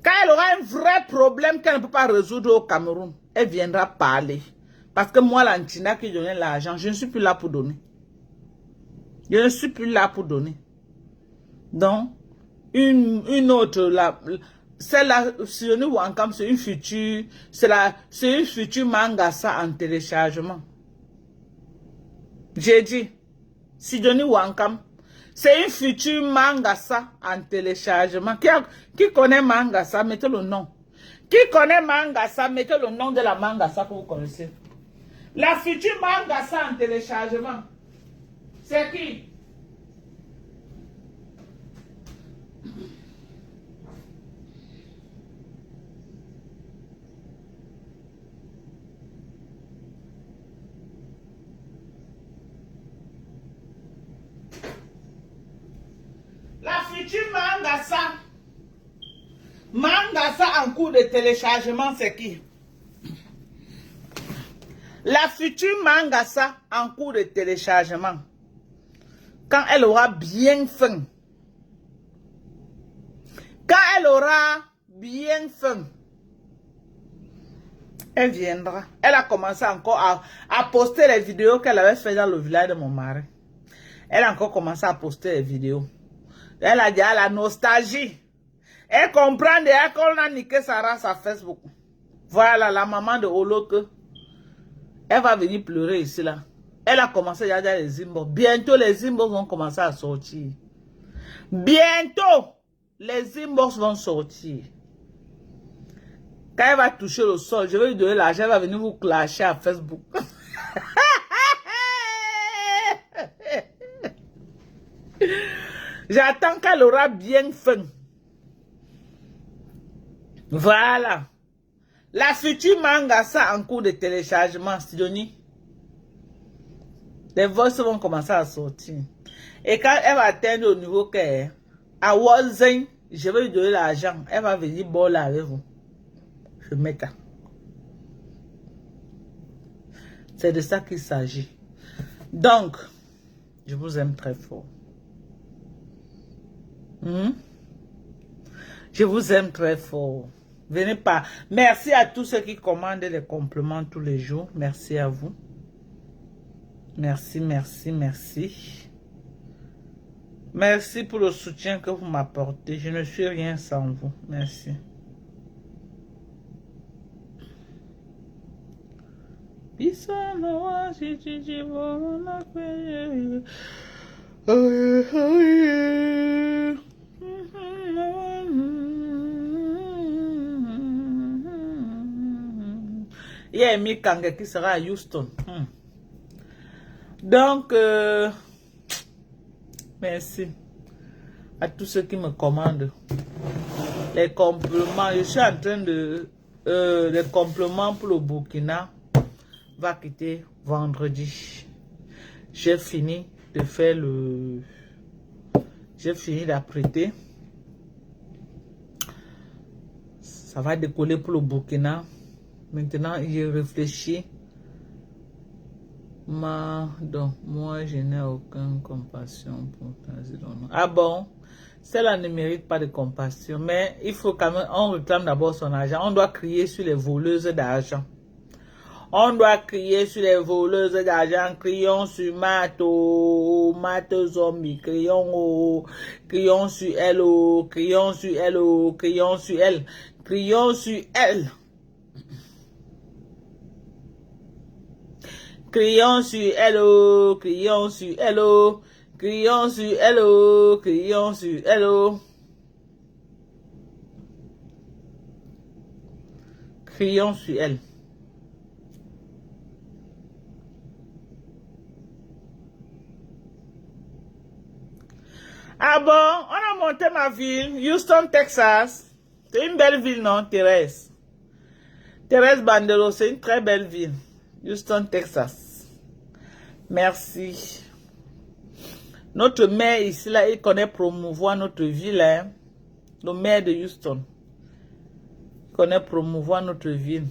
quand elle aura un vrai problème qu'elle ne peut pas résoudre au Cameroun, elle viendra parler. Parce que moi, l'Antina qui donnait l'argent, je ne suis plus là pour donner. Je ne suis plus là pour donner. Donc, une autre, celle-là, Sidonie Wankam, c'est une future, c'est une future Mangasa en téléchargement. J'ai dit, Sidonie Wankam, c'est une future Mangasa en téléchargement. Qui connaît Mangasa, mettez le nom. Qui connaît Mangasa, mettez le nom de la Mangasa que vous connaissez. La future Mangasa en téléchargement. C'est qui? La future Mangasa. Mangasa en cours de téléchargement, c'est qui? La future Mangasa en cours de téléchargement. Quand elle aura bien faim. Quand elle aura bien faim. Elle viendra. Elle a commencé encore à poster les vidéos qu'elle avait fait dans le village de mon mari. Elle a encore commencé à poster les vidéos. Elle a dit à la nostalgie. Elle comprend déjà qu'on a niqué sa race à Facebook. Voilà la maman de Oloke. Elle va venir pleurer ici là. Elle a commencé à regarder les inbox. Bientôt, les inbox vont commencer à sortir. Bientôt, les inbox vont sortir. Quand elle va toucher le sol, je vais lui donner l'argent, elle va venir vous clasher à Facebook. J'attends qu'elle aura bien faim. Voilà. La future manga, ça en cours de téléchargement, Sidonie. Les voix vont commencer à sortir. Et quand elle va atteindre au niveau qu'elle est, à Walzen, je vais lui donner l'argent. Elle va venir boire avec vous. Je mets ça. C'est de ça qu'il s'agit. Donc, je vous aime très fort. Je vous aime très fort. Venez pas. Merci à tous ceux qui commandent les compliments tous les jours. Merci à vous. Merci, merci, merci. Merci pour le soutien que vous m'apportez. Je ne suis rien sans vous. Merci. Il y a Amy Kange qui sera à Houston. Donc, merci à tous ceux qui me commandent les compléments. Je suis en train de... les compléments pour le Burkina va quitter vendredi. J'ai fini de faire le... J'ai fini d'apprêter. Ça va décoller pour le Burkina. Maintenant, je réfléchis. Donc, moi, je n'ai aucune compassion pour Tanzanie. Ah bon? Celle-là ne mérite pas de compassion. Mais il faut quand même, on réclame d'abord son argent. On doit crier sur les voleuses d'argent. On doit crier sur les voleuses d'argent. Crions sur Mato, Mato Zombie. Crions sur elle, crions sur elle, crions sur elle. Crions sur elle. Crions sur hello, crions sur hello, crions sur hello, crions sur hello. Crions sur elle. Ah bon, on a monté ma ville, Houston, Texas. C'est une belle ville, non, Thérèse? Thérèse Bandelo, c'est une très belle ville. Houston, Texas. Merci. Notre maire ici, là, il connaît promouvoir notre ville. Hein? Le maire de Houston. Il connaît promouvoir notre ville.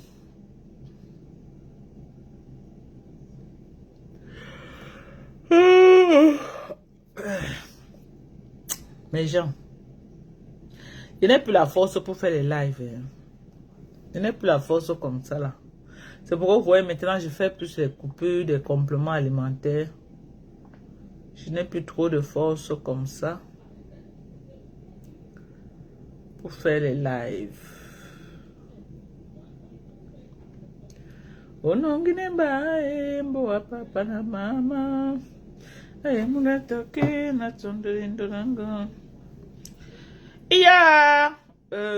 Mes gens, je n'ai plus la force pour faire les lives. Hein? Je n'ai plus la force comme ça, là. C'est pourquoi vous voyez maintenant, je fais plus les coupures, des compléments alimentaires. Je n'ai plus trop de force comme ça pour faire les lives. Oh non, Guinéba, Mboa papa na mama. Il y a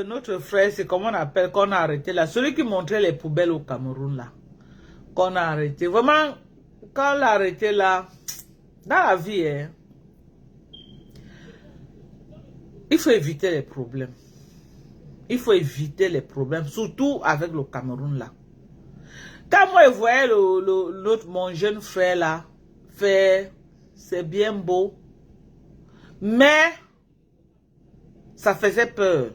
notre frère, c'est comment on appelle, qu'on a arrêté là. Celui qui montrait les poubelles au Cameroun là. Qu'on a arrêté. Vraiment, quand on l'a arrêté là, dans la vie, hein, il faut éviter les problèmes. Il faut éviter les problèmes, surtout avec le Cameroun là. Quand moi je voyais mon jeune frère là, faire, c'est bien beau, mais ça faisait peur.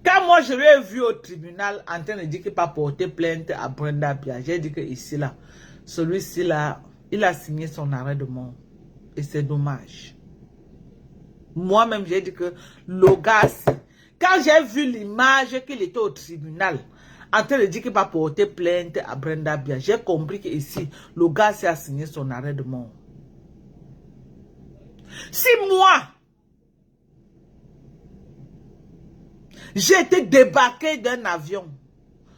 Quand moi je l'ai vu au tribunal en train de dire qu'il n'a pas porté plainte à Brenda Bia, j'ai dit que ici là, celui-ci là, il a signé son arrêt de mort. Et c'est dommage. Moi-même j'ai dit que le gars, quand j'ai vu l'image qu'il était au tribunal, en train de dire qu'il va porter plainte à Brenda Bia, j'ai compris que ici, le gars a signé son arrêt de mort. Si moi, j'ai été débarqué d'un avion,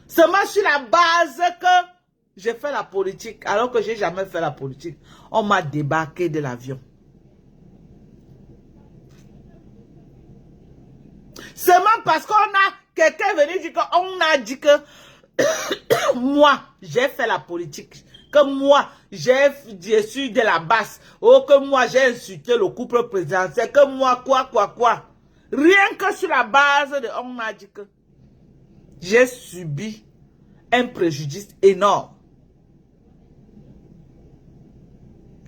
seulement sur la base que j'ai fait la politique alors que j'ai jamais fait la politique. On m'a débarqué de l'avion. Seulement parce qu'on a quelqu'un venu dire qu'on a dit que moi, j'ai fait la politique. Que moi, j'ai su de la base. Oh, que moi, j'ai insulté le couple présidentiel. Que moi, quoi. Rien que sur la base de on m'a dit que j'ai subi un préjudice énorme.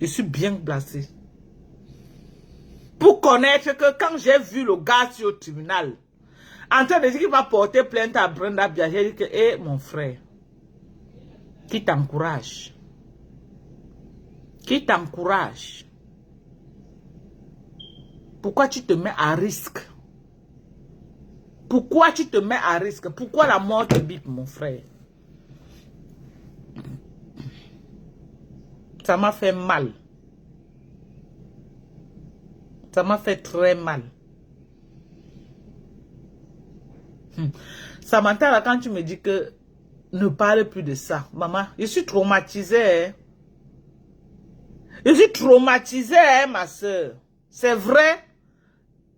Je suis bien placé pour connaître que quand j'ai vu le gars sur le tribunal, en train de dire qu'il va porter plainte à Brenda Bia, j'ai dit que, hé, mon frère, qui t'encourage? Qui t'encourage? Pourquoi tu te mets à risque? Pourquoi tu te mets à risque? Pourquoi la mort te bite, mon frère? Ça m'a fait mal. Ça m'a fait très mal. Samantha, quand tu me dis que ne parle plus de ça, maman, je suis traumatisée. Hein? Je suis traumatisée, hein, ma soeur. C'est vrai.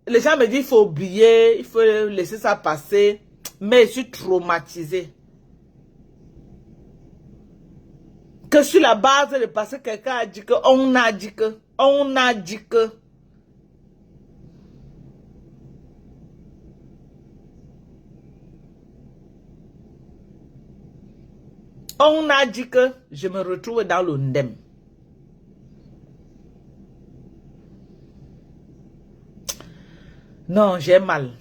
Les gens me disent qu'il faut oublier, il faut laisser ça passer. Mais je suis traumatisée. Que sur la base de parce que quelqu'un a dit que, on a dit que. On a dit que je me retrouve dans le ndem. Non, j'ai mal.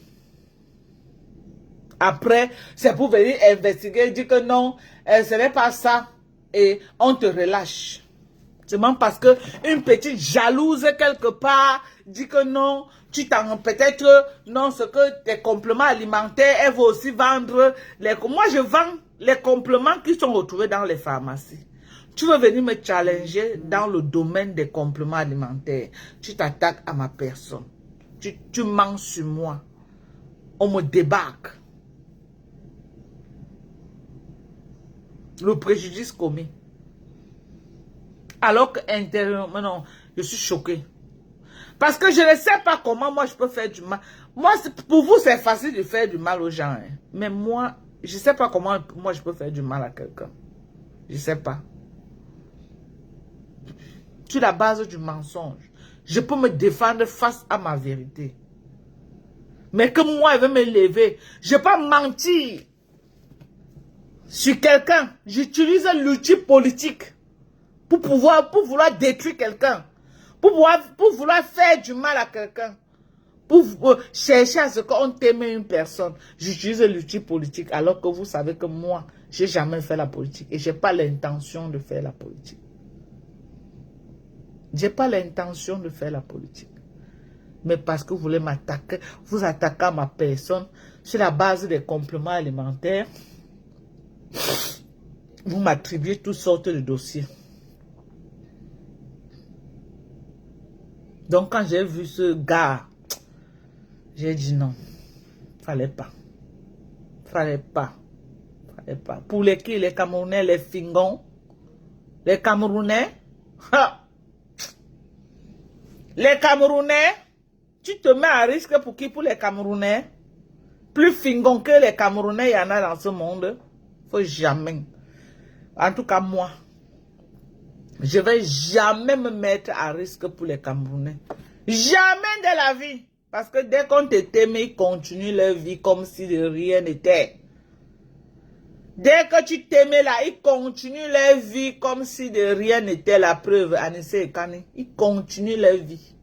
Après, c'est pour venir investiguer, dire que non, ce n'est pas ça. Et on te relâche. Seulement parce que une petite jalouse quelque part dit que non, tu t'en peut-être non, ce que tes compléments alimentaires, elle veut aussi vendre les. Moi, je vends les compléments qui sont retrouvés dans les pharmacies. Tu veux venir me challenger dans le domaine des compléments alimentaires. Tu t'attaques à ma personne. Tu mens sur moi. On me débarque. Le préjudice commis. Alors que intérieurement, non, je suis choquée. Parce que je ne sais pas comment moi je peux faire du mal. Moi, pour vous, c'est facile de faire du mal aux gens. Hein. Mais moi, je ne sais pas comment moi je peux faire du mal à quelqu'un. Je ne sais pas. Sur la base du mensonge, je peux me défendre face à ma vérité. Mais que moi, elle veut me lever. Je ne peux pas mentir sur quelqu'un. J'utilise l'outil politique pour vouloir détruire quelqu'un. Pour vouloir faire du mal à quelqu'un. Pour chercher à ce qu'on t'aime une personne. J'utilise l'outil politique alors que vous savez que moi, je n'ai jamais fait la politique. Et je n'ai pas l'intention de faire la politique. Je n'ai pas l'intention de faire la politique. Mais parce que vous voulez m'attaquer, vous attaquez à ma personne sur la base des compléments alimentaires, vous m'attribuez toutes sortes de dossiers. Donc quand j'ai vu ce gars, j'ai dit non, fallait pas. Fallait pas. Fallait pas. Pour les Camerounais, les Fingons, les Camerounais, les Camerounais, tu te mets à risque pour qui? Pour les Camerounais. Plus Fingons que les Camerounais, il y en a dans ce monde. Faut jamais. En tout cas, moi, je vais jamais me mettre à risque pour les Camerounais. Jamais de la vie. Parce que dès qu'on te t'aime, ils continuent leur vie comme si de rien n'était. Dès que tu t'aimais là, ils continuent leur vie comme si de rien n'était. La preuve, Anissé et Kani, ils continuent leur vie.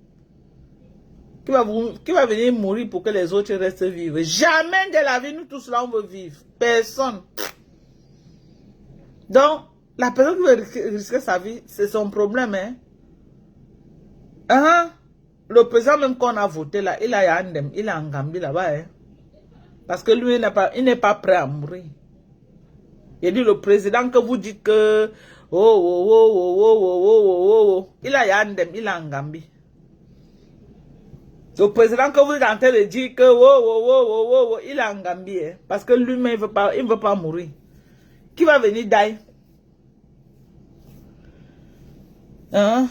Qui va venir mourir pour que les autres restent vivre? Jamais de la vie, nous tous là, on veut vivre. Personne. Donc, la personne qui veut risquer sa vie, c'est son problème. Hein? Le président même qu'on a voté là, il a Yandem, il est en Gambie là-bas. Hein? Parce que lui, il n'est pas prêt à mourir. Il dit le président que vous dites que il a Yandem, il est en Gambie. Le président que vous êtes en train de dire que il est en Gambie. Hein? Parce que lui-même, il ne veut pas mourir. Qui va venir d'ailleurs? Hein?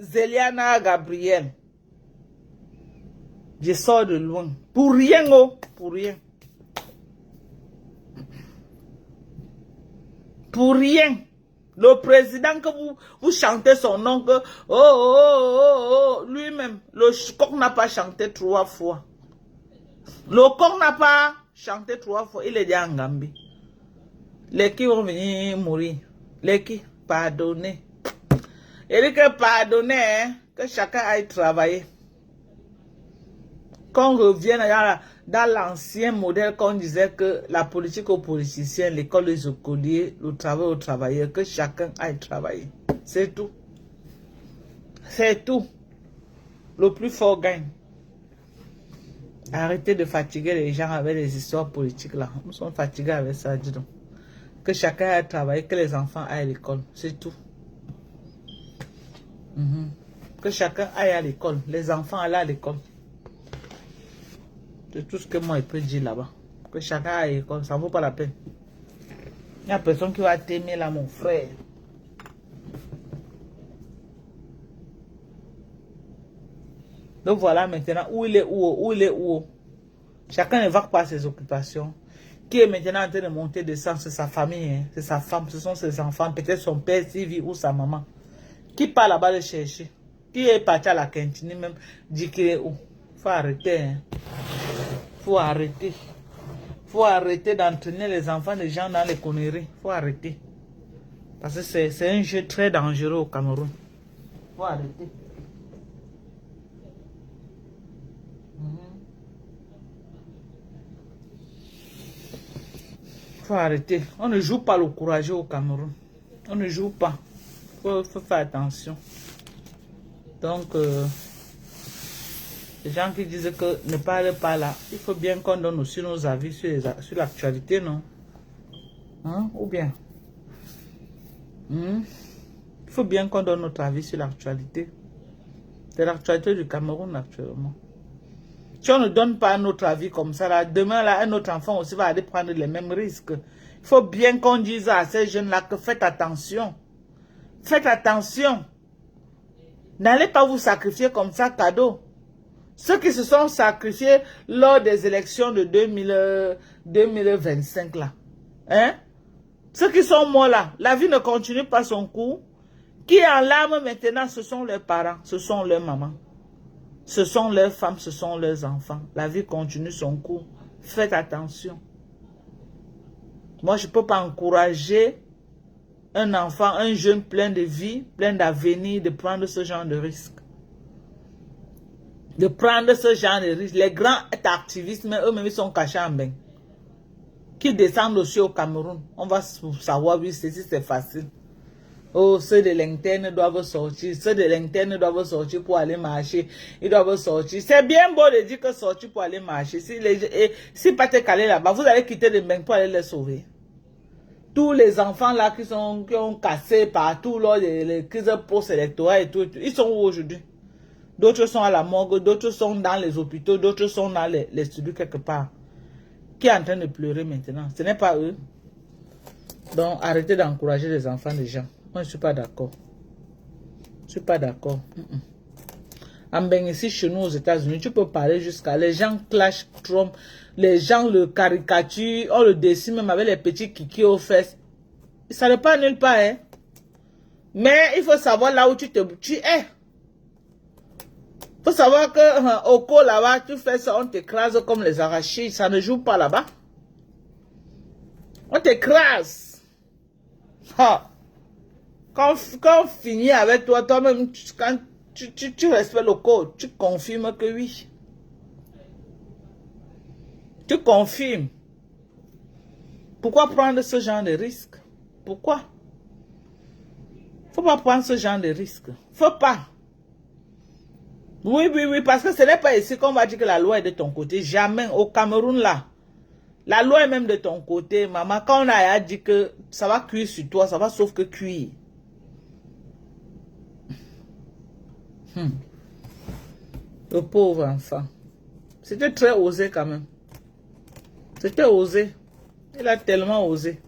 Zeliana Gabriel. Je sors de loin. Pour rien, oh. Pour rien. Pour rien. Le président que vous chantez son nom, que lui-même, le coq n'a pas chanté 3 fois. Le coq n'a pas chanté 3 fois. Il est déjà en Gambie. Les qui vont venir mourir. Les qui pardonnez. Il dit que pardonnez, hein, que chacun aille travailler. Qu'on revienne dans l'ancien modèle qu'on disait que la politique aux politiciens, l'école des écoliers, le travail aux travailleurs, que chacun aille travailler. C'est tout. C'est tout. Le plus fort gagne. Arrêtez de fatiguer les gens avec les histoires politiques là. Nous sommes fatigués avec ça, dis donc. Que chacun aille travailler, que les enfants aillent à l'école. C'est tout. Que chacun aille à l'école. Les enfants aillent à l'école. C'est tout ce que moi je peux dire là-bas. Que chacun aille à l'école. Ça ne vaut pas la peine. Il n'y a personne qui va t'aimer là, mon frère. Donc voilà maintenant où il est où il est où. Chacun ne va pas ses occupations. Qui est maintenant en train de monter de sang, c'est sa famille, hein. C'est sa femme, ce sont ses enfants, peut-être son père s'il vit ou sa maman. Qui part là-bas le chercher? Qui est parti à la cantine même, dit qu'il est où? Faut arrêter, hein. Faut arrêter. Faut arrêter d'entraîner les enfants des gens dans les conneries. Faut arrêter. Parce que c'est un jeu très dangereux au Cameroun. Faut arrêter. Faut arrêter. On ne joue pas le courageux au Cameroun. On ne joue pas. Faut faire attention. Donc, les gens qui disent que ne parlent pas là, il faut bien qu'on donne aussi nos avis sur l'actualité, non? Hein? Ou bien? Il faut bien qu'on donne notre avis sur l'actualité. C'est l'actualité du Cameroun actuellement. Si on ne donne pas notre avis comme ça, là, demain, là, un autre enfant aussi va aller prendre les mêmes risques. Il faut bien qu'on dise à ces jeunes-là que faites attention. Faites attention. N'allez pas vous sacrifier comme ça, cadeau. Ceux qui se sont sacrifiés lors des élections de 2025, là. Hein? Ceux qui sont morts là, la vie ne continue pas son cours. Qui est en larmes maintenant, ce sont leurs parents, ce sont leurs mamans. Ce sont leurs femmes, ce sont leurs enfants. La vie continue son cours. Faites attention. Moi, je ne peux pas encourager un enfant, un jeune plein de vie, plein d'avenir, de prendre ce genre de risque. De prendre ce genre de risque. Les grands activistes, eux-mêmes, ils sont cachés en bain. Qui descendent aussi au Cameroun. On va savoir, oui, si c'est facile. Oh, ceux de l'interne doivent sortir. Ceux de l'interne doivent sortir pour aller marcher. Ils doivent sortir. C'est bien beau de dire que sortir pour aller marcher. Si pas te caler là-bas, vous allez quitter le bain pour aller les sauver. Tous les enfants là qui ont cassé partout lors des crises post-électorales et tout, ils sont où aujourd'hui? D'autres sont à la morgue, d'autres sont dans les hôpitaux, d'autres sont dans les studios quelque part. Qui est en train de pleurer maintenant? Ce n'est pas eux. Donc arrêtez d'encourager les enfants des gens. Moi, je ne suis pas d'accord. Je ne suis pas d'accord. En ben ici, chez nous aux États-Unis, tu peux parler jusqu'à... Les gens clashent Trump. Les gens le caricaturent. On le dessine même avec les petits kikis aux fesses. Ça ne part nulle part, hein. Mais il faut savoir là où tu es. Il faut savoir que au cours là-bas, tu fais ça, on t'écrase comme les arachides. Ça ne joue pas là-bas. On t'écrase. Quand on finit avec toi, toi-même, quand tu respectes le code, tu confirmes que oui. Tu confirmes. Pourquoi prendre ce genre de risque? Pourquoi? Faut pas prendre ce genre de risque. Faut pas. Oui, parce que ce n'est pas ici qu'on va dire que la loi est de ton côté. Jamais. Au Cameroun, là. La loi est même de ton côté, maman. Quand on a dit que ça va cuire sur toi, ça va sauf que cuire. Le pauvre enfant. C'était très osé quand même. C'était osé. Il a tellement osé.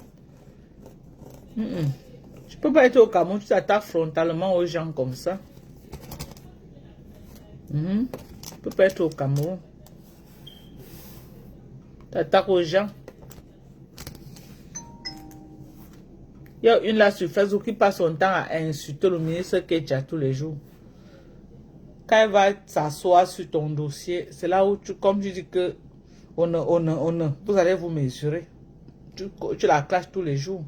Tu peux pas être au Cameroun, tu t'attaques frontalement aux gens comme ça. Tu peux pas être au Cameroun. Tu attaques aux gens. Il y a une là sur Facebook qui passe son temps à insulter le ministre Ketia tous les jours. Quand elle va s'asseoir sur ton dossier, c'est là où tu, comme tu dis que vous allez vous mesurer. Tu la clashes tous les jours.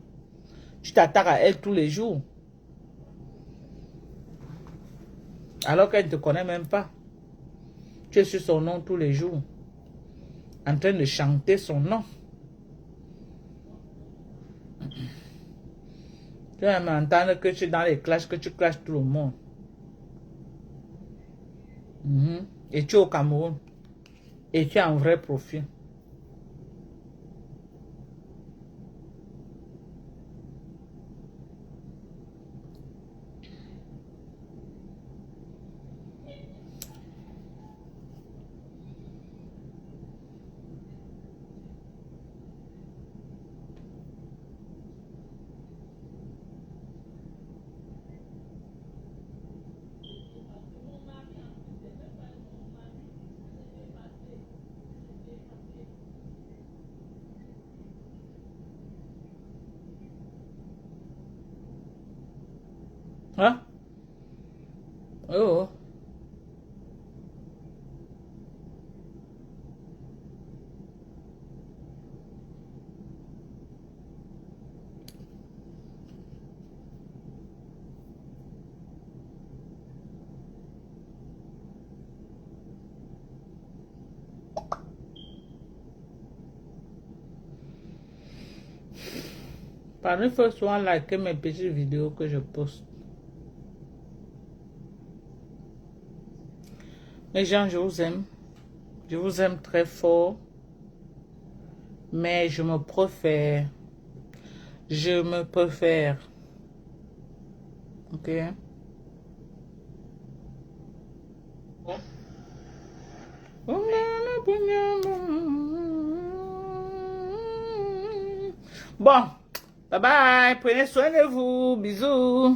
Tu t'attaques à elle tous les jours. Alors qu'elle ne te connaît même pas. Tu es sur son nom tous les jours. En train de chanter son nom. Tu vas m'entendre que tu es dans les clashs, que tu clashes tout le monde. Et tu es au Cameroun. Et tu as un vrai profil. Hein? Oh. Parmi faut souvent liker mes petites vidéos que je poste. Les gens, je vous aime. Je vous aime très fort. Mais je me préfère. Je me préfère. Ok? Bon. Bye bye. Prenez soin de vous. Bisous.